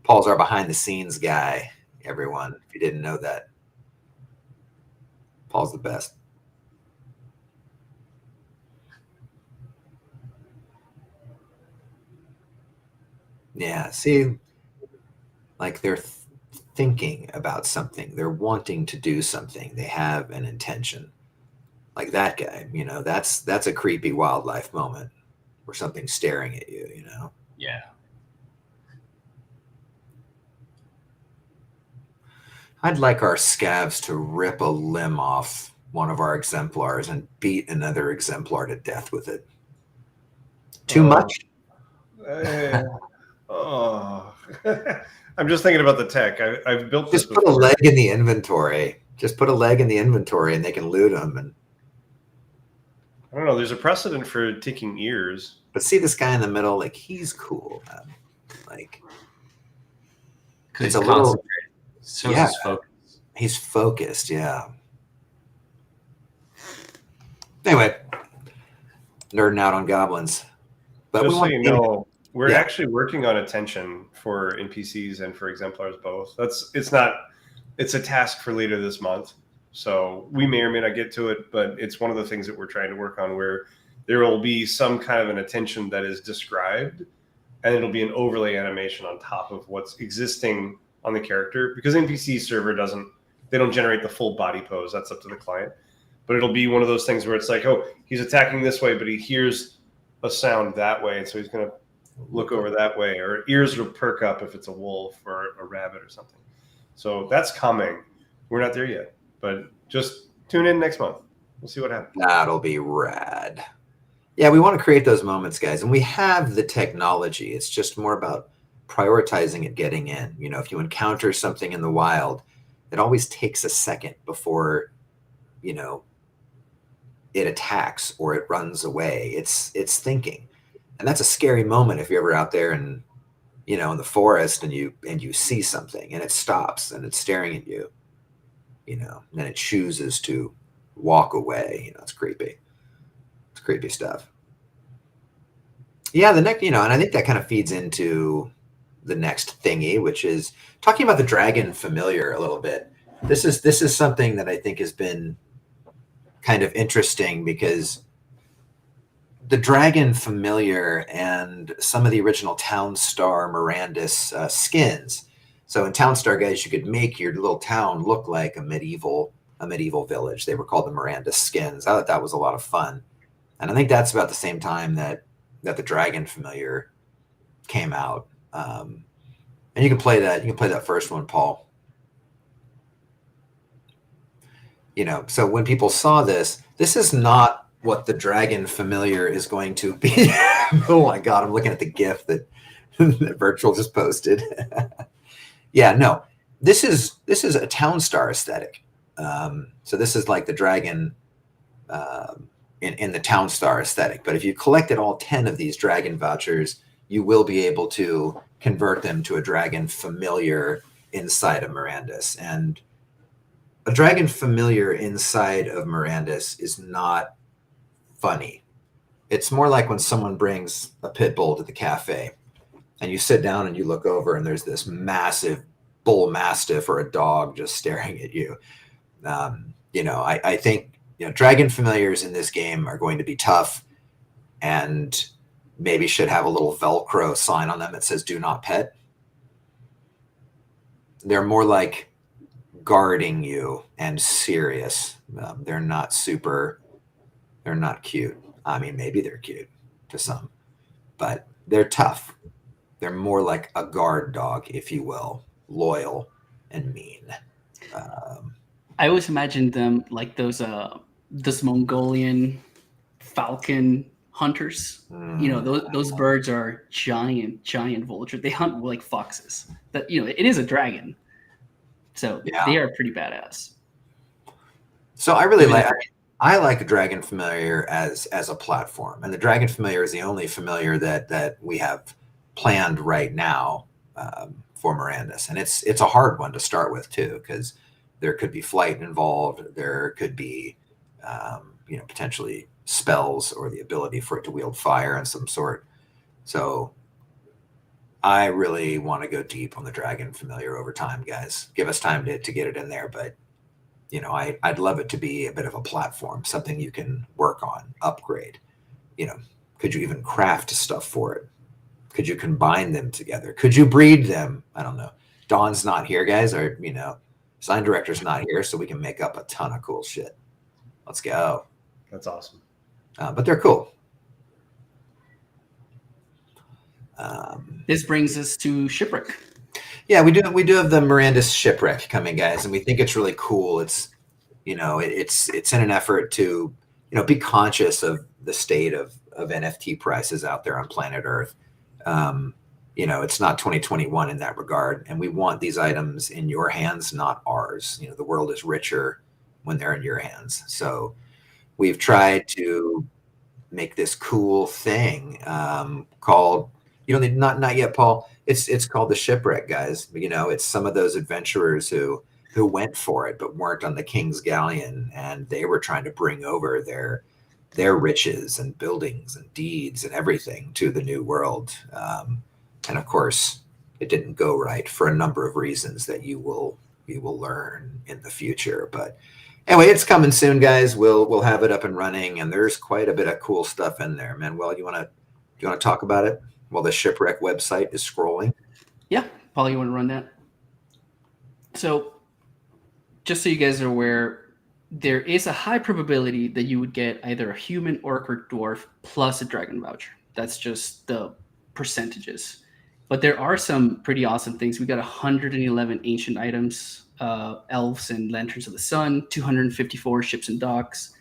Paul's our behind the scenes guy, everyone, if you didn't know that. Paul's the best. Yeah, see, like they're thinking about something. They're wanting to do something. They have an intention. Like that guy, you know, that's a creepy wildlife moment where something's staring at you, you know? Yeah. I'd like our scavs to rip a limb off one of our exemplars and beat another exemplar to death with it. Too much? Oh, I'm just thinking about the tech. I've built this. Just put a leg in the inventory. Just put a leg in the inventory, and they can loot them. And I don't know. There's a precedent for taking ears. but see this guy in the middle, like he's cool. Man. Like Because it's he's a little. concentrated. So Yeah. his focus. He's focused. Yeah. Anyway, nerding out on goblins. But Just we so want you know, we're Yeah. actually working on attention for NPCs and for exemplars both. It's a task for later this month. So we may or may not get to it, but it's one of the things that we're trying to work on where there will be some kind of an attention that is described and it'll be an overlay animation on top of what's existing on the character, because NPC server they don't generate the full body pose. That's up to the client. But it'll be one of those things where it's like, oh, he's attacking this way, but he hears a sound that way, and so he's going to look over that way, or ears will perk up if it's a wolf or a rabbit or something. So that's coming. We're not there yet, but just tune in next month. We'll see what happens. That'll be rad. Yeah, we want to create those moments, guys, and we have the technology. It's just more about prioritizing it, getting in. You know, if you encounter something in the wild, it always takes a second before, you know, it attacks or it runs away. It's thinking. And that's a scary moment if you're ever out there and, you know, in the forest and you see something and it stops and it's staring at you, you know, and then it chooses to walk away. You know, it's creepy. It's creepy stuff. Yeah, the next, you know, and I think that kind of feeds into the next thingy, which is talking about the dragon familiar a little bit. This is something that I think has been kind of interesting because the dragon familiar and some of the original Townstar Mirandus skins. So in Townstar, guys, you could make your little town look like a medieval village. They were called the Mirandus skins. I thought that was a lot of fun, and I think that's about the same time that the dragon familiar came out. And you can play that. You can play that first one, Paul. So when people saw this is not what the dragon familiar is going to be. Oh my God, I'm looking at the GIF that, that Virtual just posted. Yeah, no, this is a town star aesthetic. So this is like the dragon in the town star aesthetic. But if you collected all 10 of these dragon vouchers, you will be able to convert them to a dragon familiar inside of Mirandus. And a dragon familiar inside of Mirandus is not funny. It's more like when someone brings a pit bull to the cafe and you sit down and you look over and there's this massive bull mastiff or a dog just staring at you. I think dragon familiars in this game are going to be tough and maybe should have a little Velcro sign on them that says "Do not pet." They're more like guarding you and serious. They're not cute. I mean, maybe they're cute to some, but they're tough. They're more like a guard dog, if you will, loyal and mean. I always imagined them like those Mongolian falcon hunters. Those birds are giant vultures. They hunt like foxes. That it is a dragon, so they are pretty badass. So I really I like Dragon Familiar as a platform, and the Dragon Familiar is the only familiar that we have planned right now for Mirandus, and it's a hard one to start with too, because there could be flight involved, there could be potentially spells or the ability for it to wield fire of some sort. So I really want to go deep on the Dragon Familiar over time, guys. Give us time to get it in there, but I'd love it to be a bit of a platform, something you can work on, upgrade. Could you even craft stuff for it? Could you combine them together? Could you breed them? I don't know. Dawn's not here, guys, or design director's not here, so we can make up a ton of cool shit. Let's go. That's awesome. But they're cool. This brings us to Shipwreck. Yeah, we do have the Mirandus Shipwreck coming, guys, and we think it's really cool. It's it's in an effort to be conscious of the state of NFT prices out there on planet Earth. It's not 2021 in that regard, and we want these items in your hands, not ours. The world is richer when they're in your hands. So we've tried to make this cool thing called not yet, Paul. It's called the Shipwreck, guys. It's some of those adventurers who went for it but weren't on the King's Galleon, and they were trying to bring over their riches and buildings and deeds and everything to the new world. And of course, it didn't go right for a number of reasons that you will learn in the future. But anyway, it's coming soon, guys. We'll have it up and running, and there's quite a bit of cool stuff in there. Manuel, you want to talk about it while the Shipwreck website is scrolling? Yeah, Paul, you want to run that? So, just so you guys are aware, there is a high probability that you would get either a human, orc, or dwarf plus a dragon voucher. That's just the percentages. But there are some pretty awesome things. We got 111 ancient items, elves and lanterns of the sun, 254 ships and docks,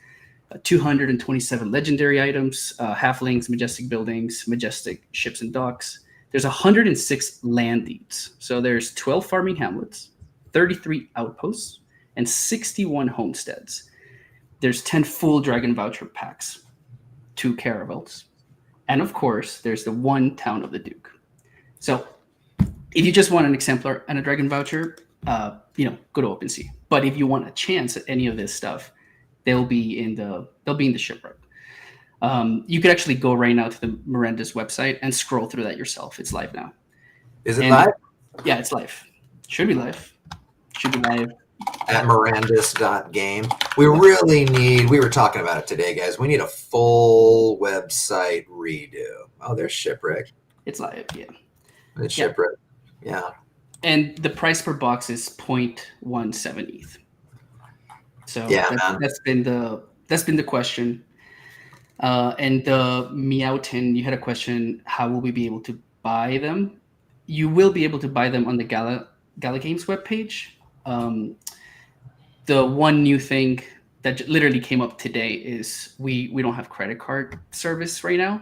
227 legendary items, halflings, majestic buildings, majestic ships and docks. There's 106 land deeds. So there's 12 farming hamlets, 33 outposts, and 61 homesteads. There's 10 full dragon voucher packs, 2 caravels, and of course, there's the 1 town of the Duke. So if you just want an exemplar and a dragon voucher, go to OpenSea. But if you want a chance at any of this stuff, they'll be in the Shipwreck. You could actually go right now to the Mirandus website and scroll through that yourself. It's live now. Is it live? Yeah, it's live. Should be live. At Mirandus.game. We were talking about it today, guys. We need a full website redo. Oh, there's Shipwreck. It's live, yeah. It's Shipwreck. Yeah. And the price per box is 0.17 ETH. So that's been the question. And the Meowton, you had a question, how will we be able to buy them? You will be able to buy them on the Gala Games webpage. The one new thing that literally came up today is we don't have credit card service right now,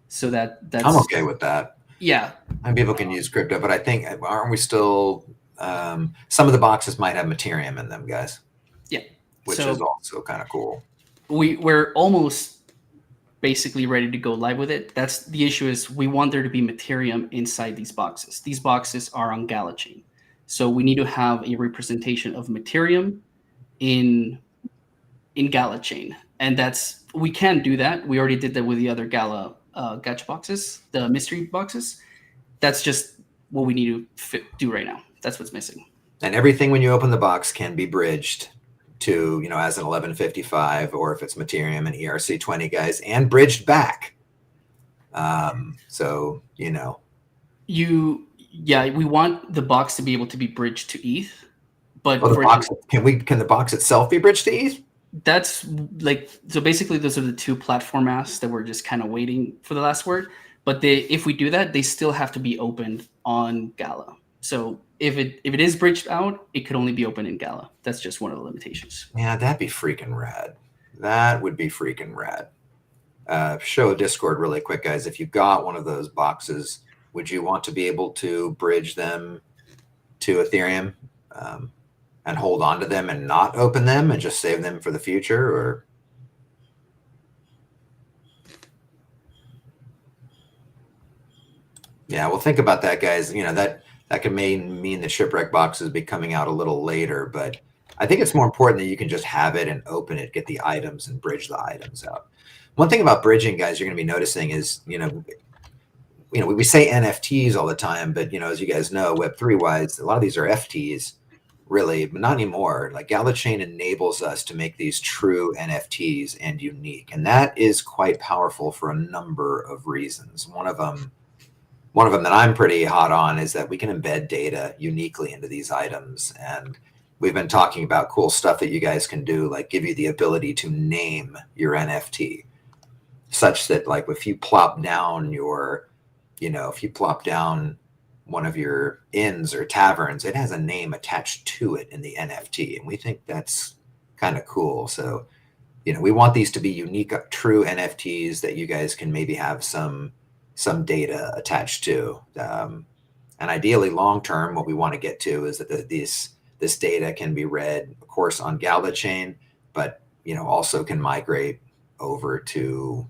so that's I'm okay with that. yeah. And people can use crypto, but I think aren't we still? Some of the boxes might have Ethereum in them, guys. Yeah. Which So is also kind of cool. We're almost basically ready to go live with it. That's the issue, is we want there to be Ethereum inside these boxes. These boxes are on Gala chain, so we need to have a representation of Ethereum in Gala chain, and we can do that. We already did that with the other Gala gacha boxes, the mystery boxes. That's just what we need to do right now. That's what's missing. And everything when you open the box can be bridged to, as an 1155, or if it's Ethereum and ERC20, guys, and bridged back. So, we want the box to be able to be bridged to ETH, but the box, can the box itself be bridged to ETH? That's so basically those are the two platform asks that we're just kind of waiting for the last word. But if we do that, they still have to be opened on Gala. So if it is bridged out, it could only be open in Gala. That's just one of the limitations. Yeah, that'd be freaking rad. That would be freaking rad. Show Discord really quick, guys. If you got one of those boxes, would you want to be able to bridge them to Ethereum and hold on to them and not open them and just save them for the future? Or yeah, well, think about that, guys. That can mean the Shipwreck boxes be coming out a little later, but I think it's more important that you can just have it and open it, get the items and bridge the items out. One thing about bridging, guys, you're going to be noticing is, we say NFTs all the time, but, as you guys know, Web3 wise, a lot of these are FTs, really, but not anymore. Like Gala Chain enables us to make these true NFTs and unique. And that is quite powerful for a number of reasons. One of them that I'm pretty hot on is that we can embed data uniquely into these items. And we've been talking about cool stuff that you guys can do, like give you the ability to name your NFT, such that like if you plop down one of your inns or taverns, it has a name attached to it in the NFT. And we think that's kind of cool. So, we want these to be unique, true NFTs that you guys can maybe have some data attached to. And ideally long-term, what we want to get to is that this data can be read, of course, on Gala chain, but, also can migrate over to,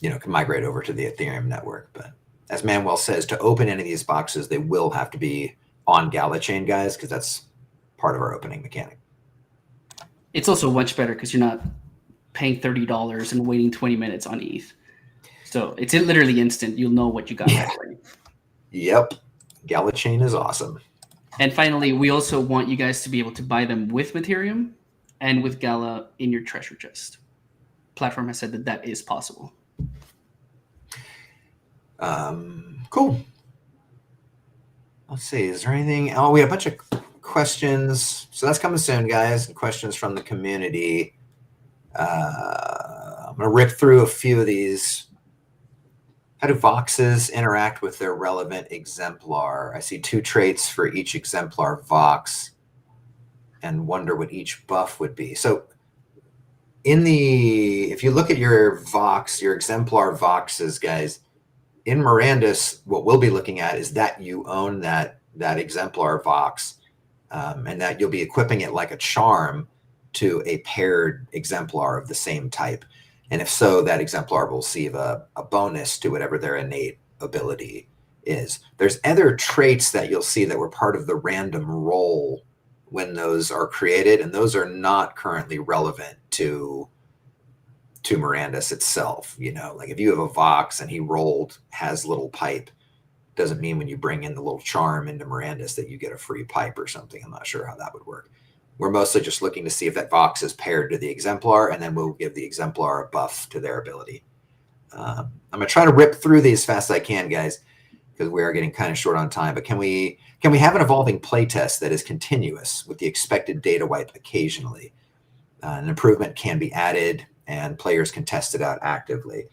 the Ethereum network. But as Manuel says, to open any of these boxes, they will have to be on Gala chain, guys, because that's part of our opening mechanic. It's also much better because you're not paying $30 and waiting 20 minutes on ETH. So it's literally instant. You'll know what you got. Yeah. Yep. Gala chain is awesome. And finally, we also want you guys to be able to buy them with Ethereum and with Gala in your treasure chest. Platform has said that is possible. Cool. Let's see. Is there anything? Oh, we have a bunch of questions. So that's coming soon, guys. Questions from the community. I'm going to rip through a few of these. How do voxes interact with their relevant exemplar? I see 2 traits for each exemplar vox and wonder what each buff would be. So if you look at your vox, your exemplar voxes, guys, in Mirandus, what we'll be looking at is that you own that exemplar vox, and that you'll be equipping it like a charm to a paired exemplar of the same type. And if so, that exemplar will receive a bonus to whatever their innate ability is. There's other traits that you'll see that were part of the random roll when those are created, and those are not currently relevant to Mirandus itself. Like if you have a vox and he has little pipe, doesn't mean when you bring in the little charm into Mirandus that you get a free pipe or something. I'm not sure how that would work. We're mostly just looking to see if that vox is paired to the exemplar, and then we'll give the exemplar a buff to their ability. I'm going to try to rip through these as fast as I can, guys, because we are getting kind of short on time. But can we have an evolving playtest that is continuous with the expected data wipe occasionally? An improvement can be added, and players can test it out actively.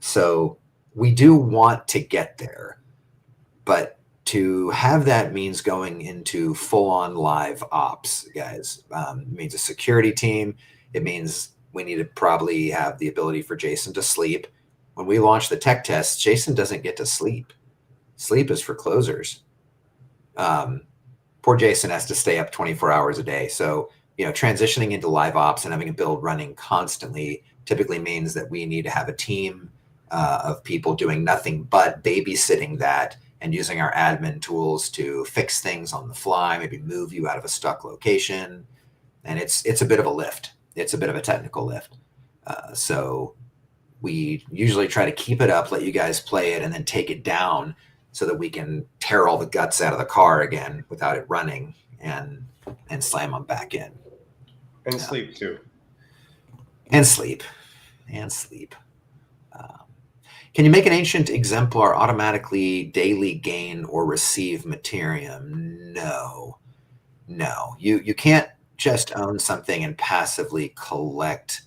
So we do want to get there, but To have that means going into full-on live ops, guys. It means a security team. It means we need to probably have the ability for Jason to sleep. When we launch the tech test, Jason doesn't get to sleep. Sleep is for closers. Poor Jason has to stay up 24 hours a day. So, transitioning into live ops and having a build running constantly typically means that we need to have a team of people doing nothing but babysitting that and using our admin tools to fix things on the fly, maybe move you out of a stuck location. And it's a bit of a lift. It's a bit of a technical lift. So we usually try to keep it up, let you guys play it, and then take it down so that we can tear all the guts out of the car again without it running and slam them back in. And sleep too. And sleep. Can you make an ancient exemplar automatically daily gain or receive Materium? No. You can't just own something and passively collect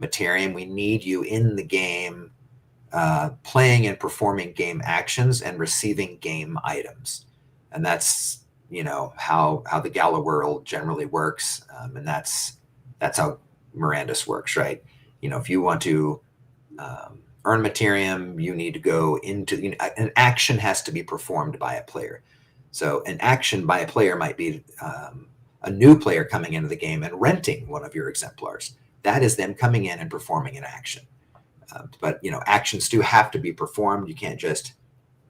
Materium. We need you in the game, playing and performing game actions and receiving game items. And that's, how the Gala world generally works. And that's how Mirandus works, right? If you want to earn Materium, you need to go into, an action has to be performed by a player. So an action by a player might be a new player coming into the game and renting one of your exemplars. That is them coming in and performing an action. But actions do have to be performed. You can't just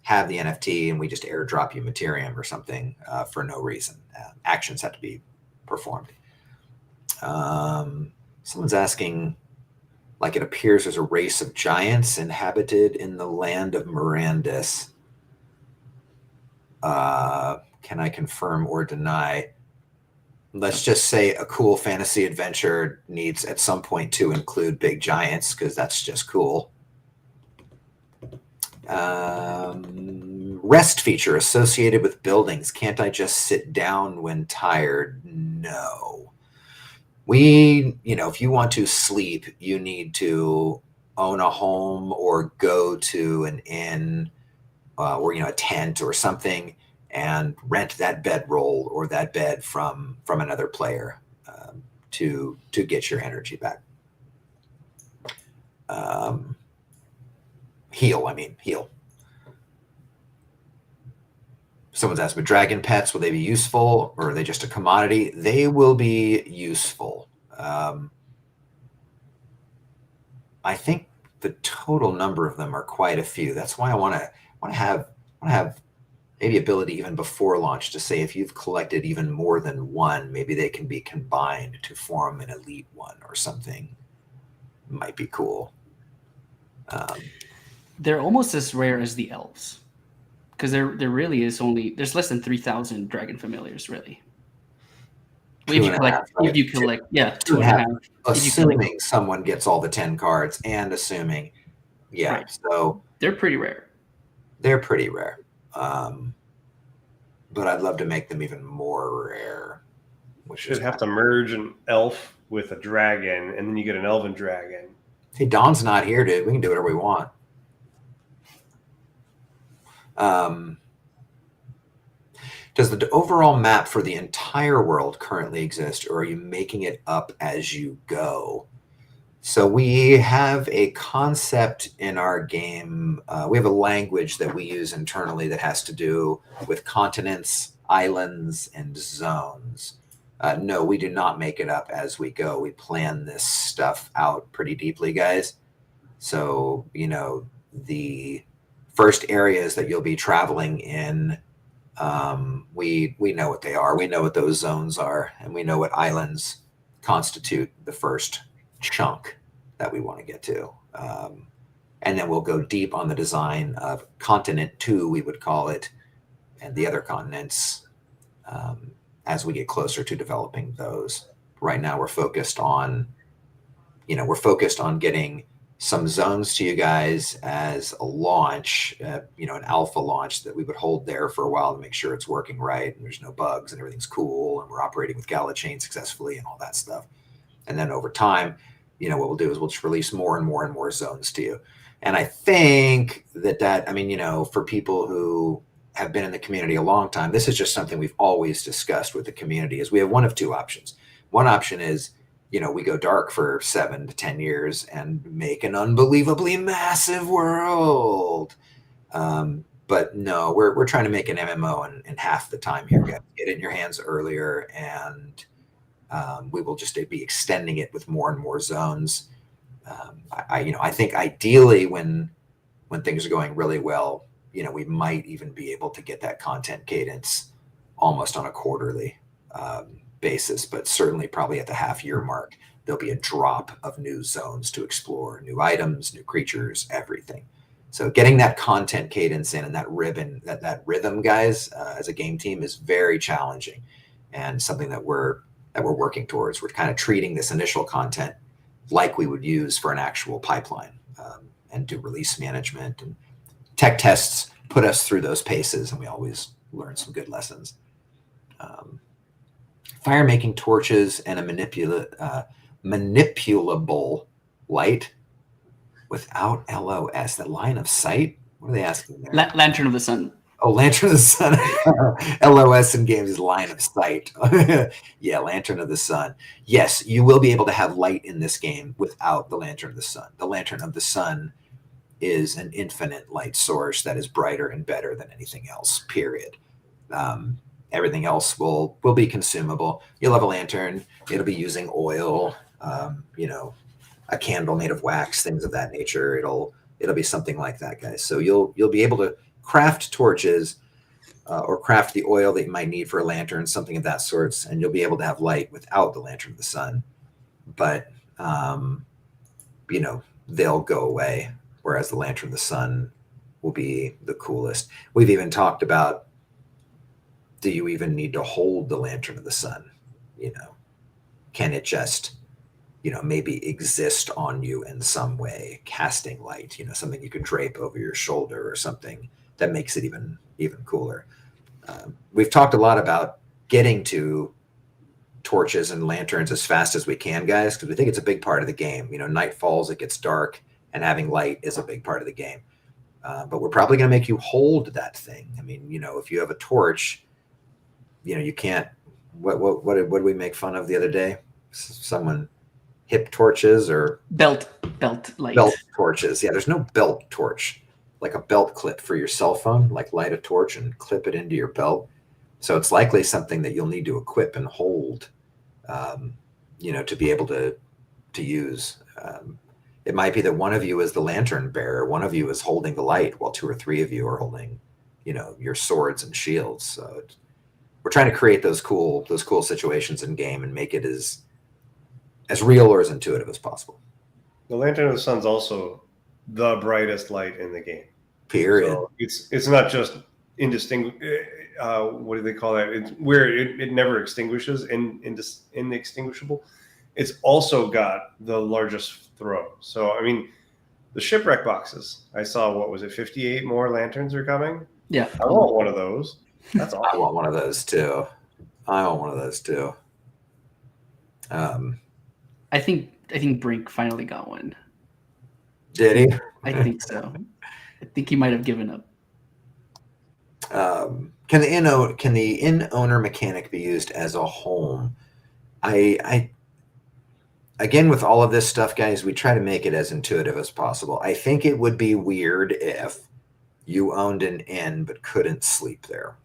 have the NFT and we just airdrop you Materium or something for no reason. Actions have to be performed. Someone's asking, like, it appears there's a race of giants inhabited in the land of Mirandus. Can I confirm or deny? Let's just say a cool fantasy adventure needs at some point to include big giants, because that's just cool. Rest feature associated with buildings. Can't I just sit down when tired? No. If you want to sleep, you need to own a home or go to an inn or a tent or something and rent that bedroll or that bed from another player to get your energy back. Heal. Someone's asked, but dragon pets, will they be useful or are they just a commodity? They will be useful. I think the total number of them are quite a few. That's why I want to have maybe ability even before launch to say if you've collected even more than one, maybe they can be combined to form an elite one or something. Might be cool. They're almost as rare as the elves, because there really is there's less than 3,000 dragon familiars really. If you collect, two and a half. Assuming someone gets all the 10 cards and assuming, Right. So they're pretty rare. But I'd love to make them even more rare. Should have to merge an elf with a dragon, and then you get an elven dragon. Hey, Don's not here, dude. We can do whatever we want. Does the overall map for the entire world currently exist, or are you making it up as you go? So we have a concept in our game. We have a language that we use internally that has to do with continents, islands, and zones. No, we do not make it up as we go. We plan this stuff out pretty deeply, guys. So, the first areas that you'll be traveling in, we know what they are. We know what those zones are, and we know what islands constitute the first chunk that we want to get to. And then we'll go deep on the design of continent 2, we would call it, and the other continents as we get closer to developing those. Right now we're focused on getting some zones to you guys as a launch, an alpha launch that we would hold there for a while to make sure it's working right and there's no bugs and everything's cool and we're operating with Gala chain successfully and all that stuff. And then over time, what we'll do is we'll just release more and more and more zones to you. And I think that for people who have been in the community a long time, this is just something we've always discussed with the community, is we have one of two options. One option is, we go dark for 7 to 10 years and make an unbelievably massive world. But no, we're trying to make an MMO in half the time here, guys. Get it in your hands earlier, and we will just be extending it with more and more zones. I think ideally when things are going really well, we might even be able to get that content cadence almost on a quarterly basis, but certainly probably at the half-year mark, there'll be a drop of new zones to explore, new items, new creatures, everything. So getting that content cadence in and that rhythm, guys, as a game team is very challenging, and something that we're working towards. We're kind of treating this initial content like we would use for an actual pipeline, and do release management, and tech tests put us through those paces, and we always learn some good lessons. Fire making torches and a manipulable light without LOS, the line of sight. What are they asking there? Lantern of the Sun. Oh, Lantern of the Sun. LOS in games is line of sight. Yeah, Lantern of the Sun. Yes, you will be able to have light in this game without the Lantern of the Sun. The Lantern of the Sun is an infinite light source that is brighter and better than anything else, period. Everything else will be consumable. You'll have a lantern. It'll be using oil, a candle made of wax, things of that nature. It'll be something like that, guys. So you'll be able to craft torches or craft the oil that you might need for a lantern, something of that sorts, and you'll be able to have light without the Lantern of the Sun. But they'll go away, whereas the Lantern of the Sun will be the coolest. We've even talked about, do you even need to hold the Lantern of the Sun? Can it just maybe exist on you in some way, casting light, something you could drape over your shoulder or something that makes it even cooler. We've talked a lot about getting to torches and lanterns as fast as we can, guys, because we think it's a big part of the game. Night falls, it gets dark, and having light is a big part of the game. But we're probably going to make you hold that thing. I mean, if you have a torch, you can't. What did we make fun of the other day? Someone hip torches or belt light. Belt torches. Yeah, there's no belt torch, like a belt clip for your cell phone, like light a torch and clip it into your belt. So it's likely something that you'll need to equip and hold, to be able to use. It might be that one of you is the lantern bearer, one of you is holding the light, while 2 or 3 of you are holding, your swords and shields. So we're trying to create those cool situations in game and make it as real or as intuitive as possible. The Lantern of the Sun's also the brightest light in the game. Period. So it's not just what do they call that? It's where it never extinguishes, inextinguishable. It's also got the largest throw. So I mean, the Shipwreck boxes. I saw, what was it? 58 more lanterns are coming. Yeah, I want one of those. That's awesome. I want one of those too. I think Brink finally got one. Did he? I think so. I think he might have given up. Can the inn owner mechanic be used as a home? I again, with all of this stuff, guys, we try to make it as intuitive as possible. I think it would be weird if you owned an inn but couldn't sleep there.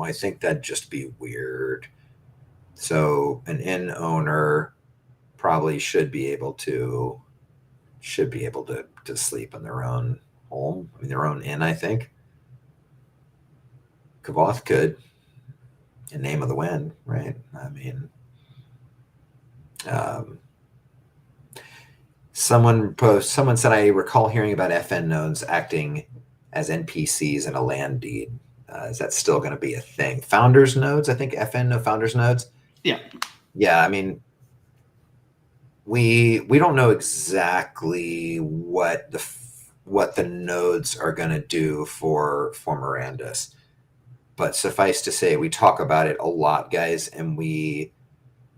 I think that'd just be weird. So an inn owner probably should be able to sleep in their own home. I mean, their own inn, I think. Kavoth could, in Name of the Wind, right? I mean, someone said, I recall hearing about FN nodes acting as NPCs in a land deed. Is that still going to be a thing? Founders nodes, I think FN founders nodes. Yeah. I mean, we don't know exactly what the nodes are going to do for Mirandus, but suffice to say, we talk about it a lot, guys, and we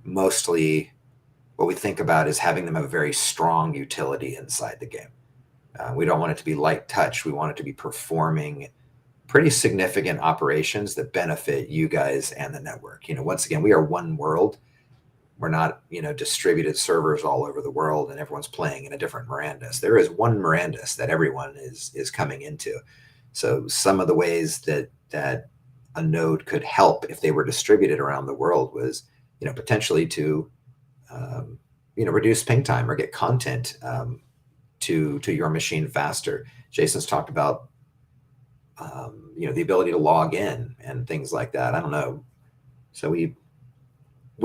mostly what we think about is having them have a very strong utility inside the game. We don't want it to be light touch. We want it to be performing pretty significant operations that benefit you guys and the network. Once again, we are one world. We're not, distributed servers all over the world and everyone's playing in a different Mirandus. There is one Mirandus that everyone is coming into. So some of the ways that a node could help if they were distributed around the world was, potentially to, reduce ping time or get content to your machine faster. Jason's talked about, the ability to log in and things like that. I don't know. So we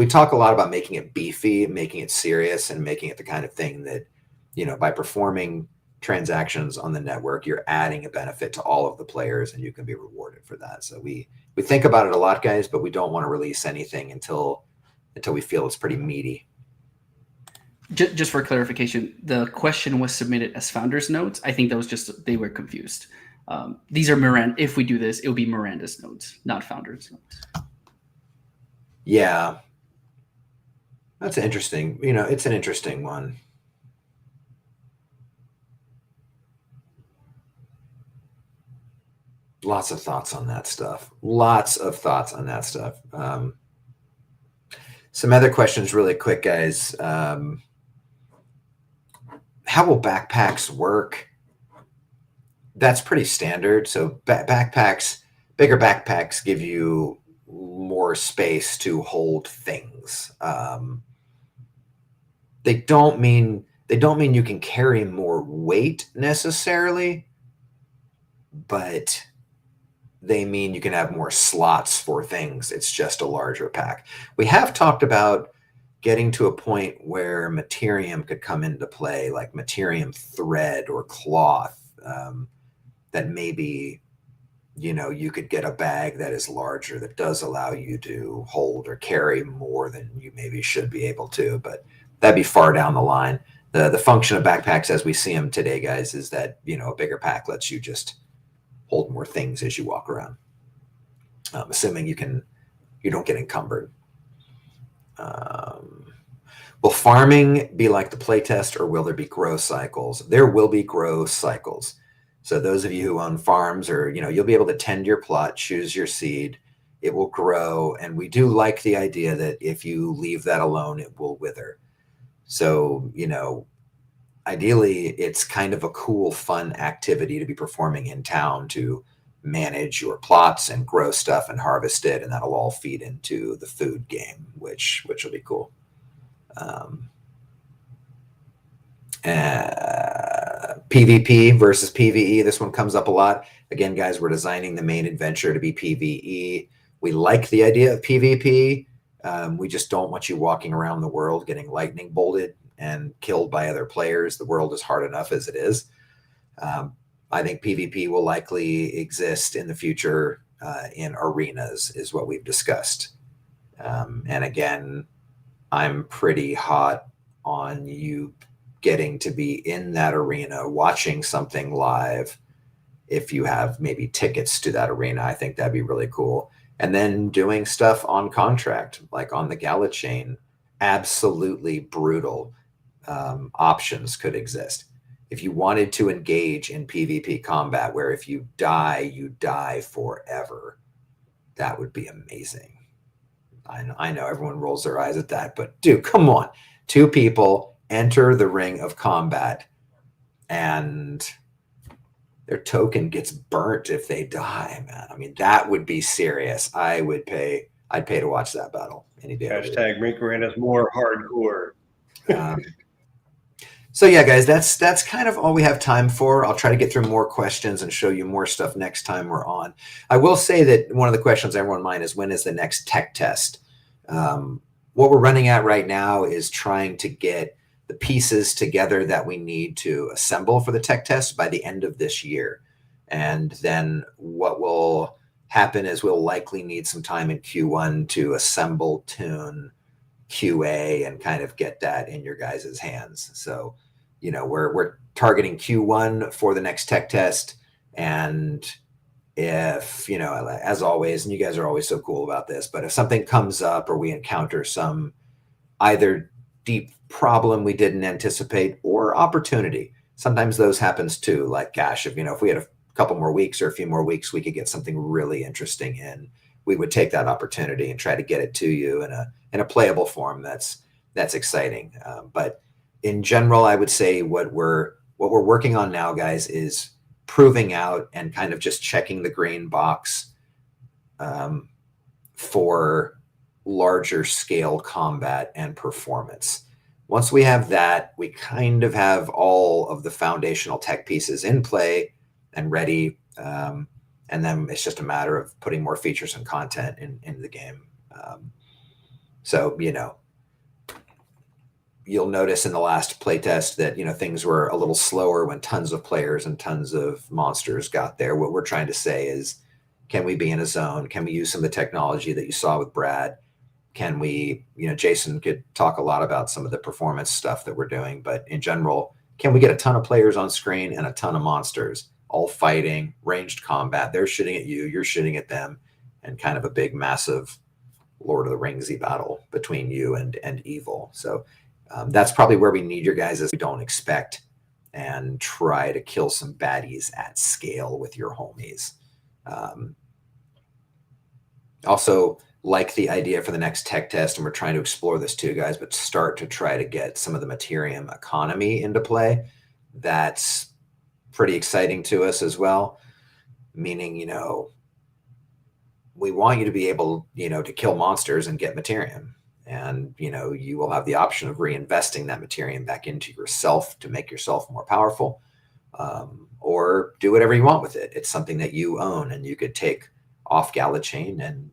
talk a lot about making it beefy, making it serious, and making it the kind of thing that, by performing transactions on the network, you're adding a benefit to all of the players and you can be rewarded for that. So we think about it a lot, guys, but we don't want to release anything until we feel it's pretty meaty. Just for clarification, the question was submitted as founders nodes. I think that was just, they were confused. These are if we do this, it will be Mirandus nodes, not founders nodes. Yeah. That's interesting. It's an interesting one. Lots of thoughts on that stuff. Some other questions really quick, guys. How will backpacks work? That's pretty standard. So bigger backpacks give you more space to hold things. They don't mean you can carry more weight necessarily, but they mean you can have more slots for things. It's just a larger pack. We have talked about getting to a point where Materium could come into play, like Materium thread or cloth, that maybe, you could get a bag that is larger that does allow you to hold or carry more than you maybe should be able to, but that'd be far down the line. The function of backpacks as we see them today, guys, is that, a bigger pack lets you just hold more things as you walk around, assuming you don't get encumbered. Will farming be like the playtest, or will there be grow cycles? There will be grow cycles. So those of you who own farms, or you'll be able to tend your plot, choose your seed, it will grow, and we do like the idea that if you leave that alone, it will wither. So ideally, it's kind of a cool, fun activity to be performing in town, to manage your plots and grow stuff and harvest it, and that'll all feed into the food game, which will be cool. PvP versus PvE. This one comes up a lot. Again, guys, we're designing the main adventure to be PvE. We like the idea of PvP. We just don't want you walking around the world getting lightning bolted and killed by other players. The world is hard enough as it is. I think PvP will likely exist in the future in arenas, is what we've discussed. And again, I'm pretty hot on you getting to be in that arena, watching something live. If you have maybe tickets to that arena, I think that'd be really cool. And then doing stuff on contract, like on the Gala chain, absolutely brutal options could exist. If you wanted to engage in PvP combat, where if you die forever, that would be amazing. I know everyone rolls their eyes at that, but dude, come on. 2 people enter the ring of combat and their token gets burnt if they die, man. I mean, that would be serious. I'd pay to watch that battle any day. Hashtag make Mirandus more hardcore. So yeah, guys, that's kind of all we have time for. I'll try to get through more questions and show you more stuff next time we're on. I will say that one of the questions everyone mind is, when is the next tech test? What we're running at right now is trying to get the pieces together that we need to assemble for the tech test by the end of this year. And then what will happen is we'll likely need some time in Q1 to assemble, tune, QA, and kind of get that in your guys' hands. So, we're targeting Q1 for the next tech test. And if, as always, and you guys are always so cool about this, but if something comes up or we encounter some either deep problem we didn't anticipate or opportunity, sometimes those happens too. Like, gosh, if we had a couple more weeks or a few more weeks, we could get something really interesting in, we would take that opportunity and try to get it to you in a playable form that's exciting. But in general, I would say what we're working on now, guys, is proving out and kind of just checking the green box for larger scale combat and performance. Once we have that, we kind of have all of the foundational tech pieces in play and ready. And then it's just a matter of putting more features and content in the game. So, you'll notice in the last playtest that, things were a little slower when tons of players and tons of monsters got there. What we're trying to say is, can we be in a zone? Can we use some of the technology that you saw with Brad? Can we, Jason could talk a lot about some of the performance stuff that we're doing, but in general, can we get a ton of players on screen and a ton of monsters all fighting, ranged combat? They're shooting at you, you're shooting at them, and kind of a big, massive Lord of the Ringsy battle between you and evil. So that's probably where we need your guys' we don't expect, and try to kill some baddies at scale with your homies. Also, like the idea for the next tech test, and we're trying to explore this too, guys, but start to try to get some of the Materium economy into play. That's pretty exciting to us as well, meaning, we want you to be able, to kill monsters and get Materium. And, you will have the option of reinvesting that Materium back into yourself to make yourself more powerful, or do whatever you want with it. It's something that you own, and you could take off Gala chain and,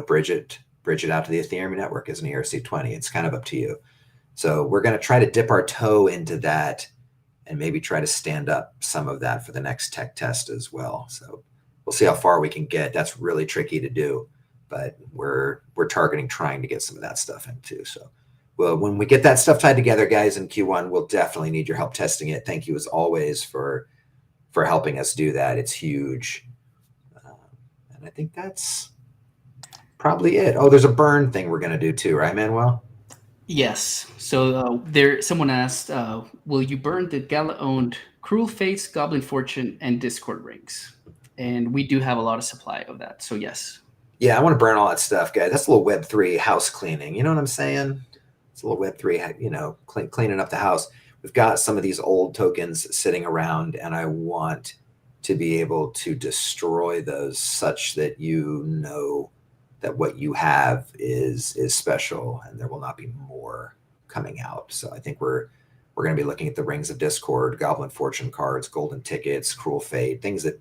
bridge it out to the Ethereum network as an ERC20. It's kind of up to you. So we're going to try to dip our toe into that and maybe try to stand up some of that for the next tech test as well. So we'll see how far we can get. That's really tricky to do, but we're targeting trying to get some of that stuff in too. So when we get that stuff tied together, guys, in Q1, we'll definitely need your help testing it. Thank you as always for helping us do that. It's huge. And I think that's probably it. Oh, there's a burn thing we're going to do too, right, Manuel? Yes. So someone asked, will you burn the Gala-owned Cruel Fates, Goblin Fortune, and Discord rings? And we do have a lot of supply of that. So yes. Yeah, I want to burn all that stuff, guys. That's a little Web3 house cleaning. You know what I'm saying? It's a little Web3, cleaning up the house. We've got some of these old tokens sitting around, and I want to be able to destroy those such that that what you have is special, and there will not be more coming out. So I think we're going to be looking at the Rings of Discord, Goblin Fortune cards, Golden Tickets, Cruel Fate, things that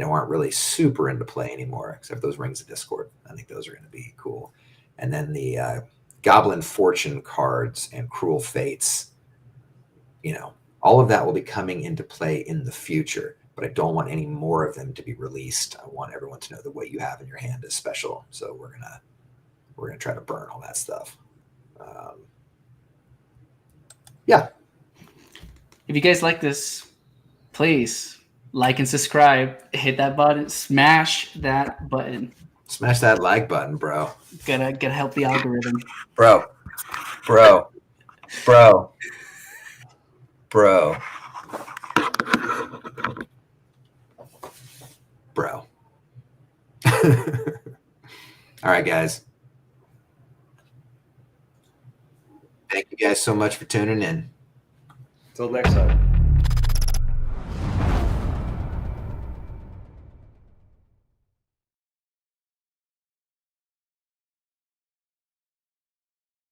aren't really super into play anymore, except those Rings of Discord. I think those are going to be cool. And then the Goblin Fortune cards and Cruel Fates, all of that will be coming into play in the future, but I don't want any more of them to be released. I want everyone to know that what you have in your hand is special. So we're gonna try to burn all that stuff. Yeah. If you guys like this, please like and subscribe. Hit that button. Smash that button. Smash that like button, bro. Gotta help the algorithm. Bro. All right, guys. Thank you guys so much for tuning in. Till next time.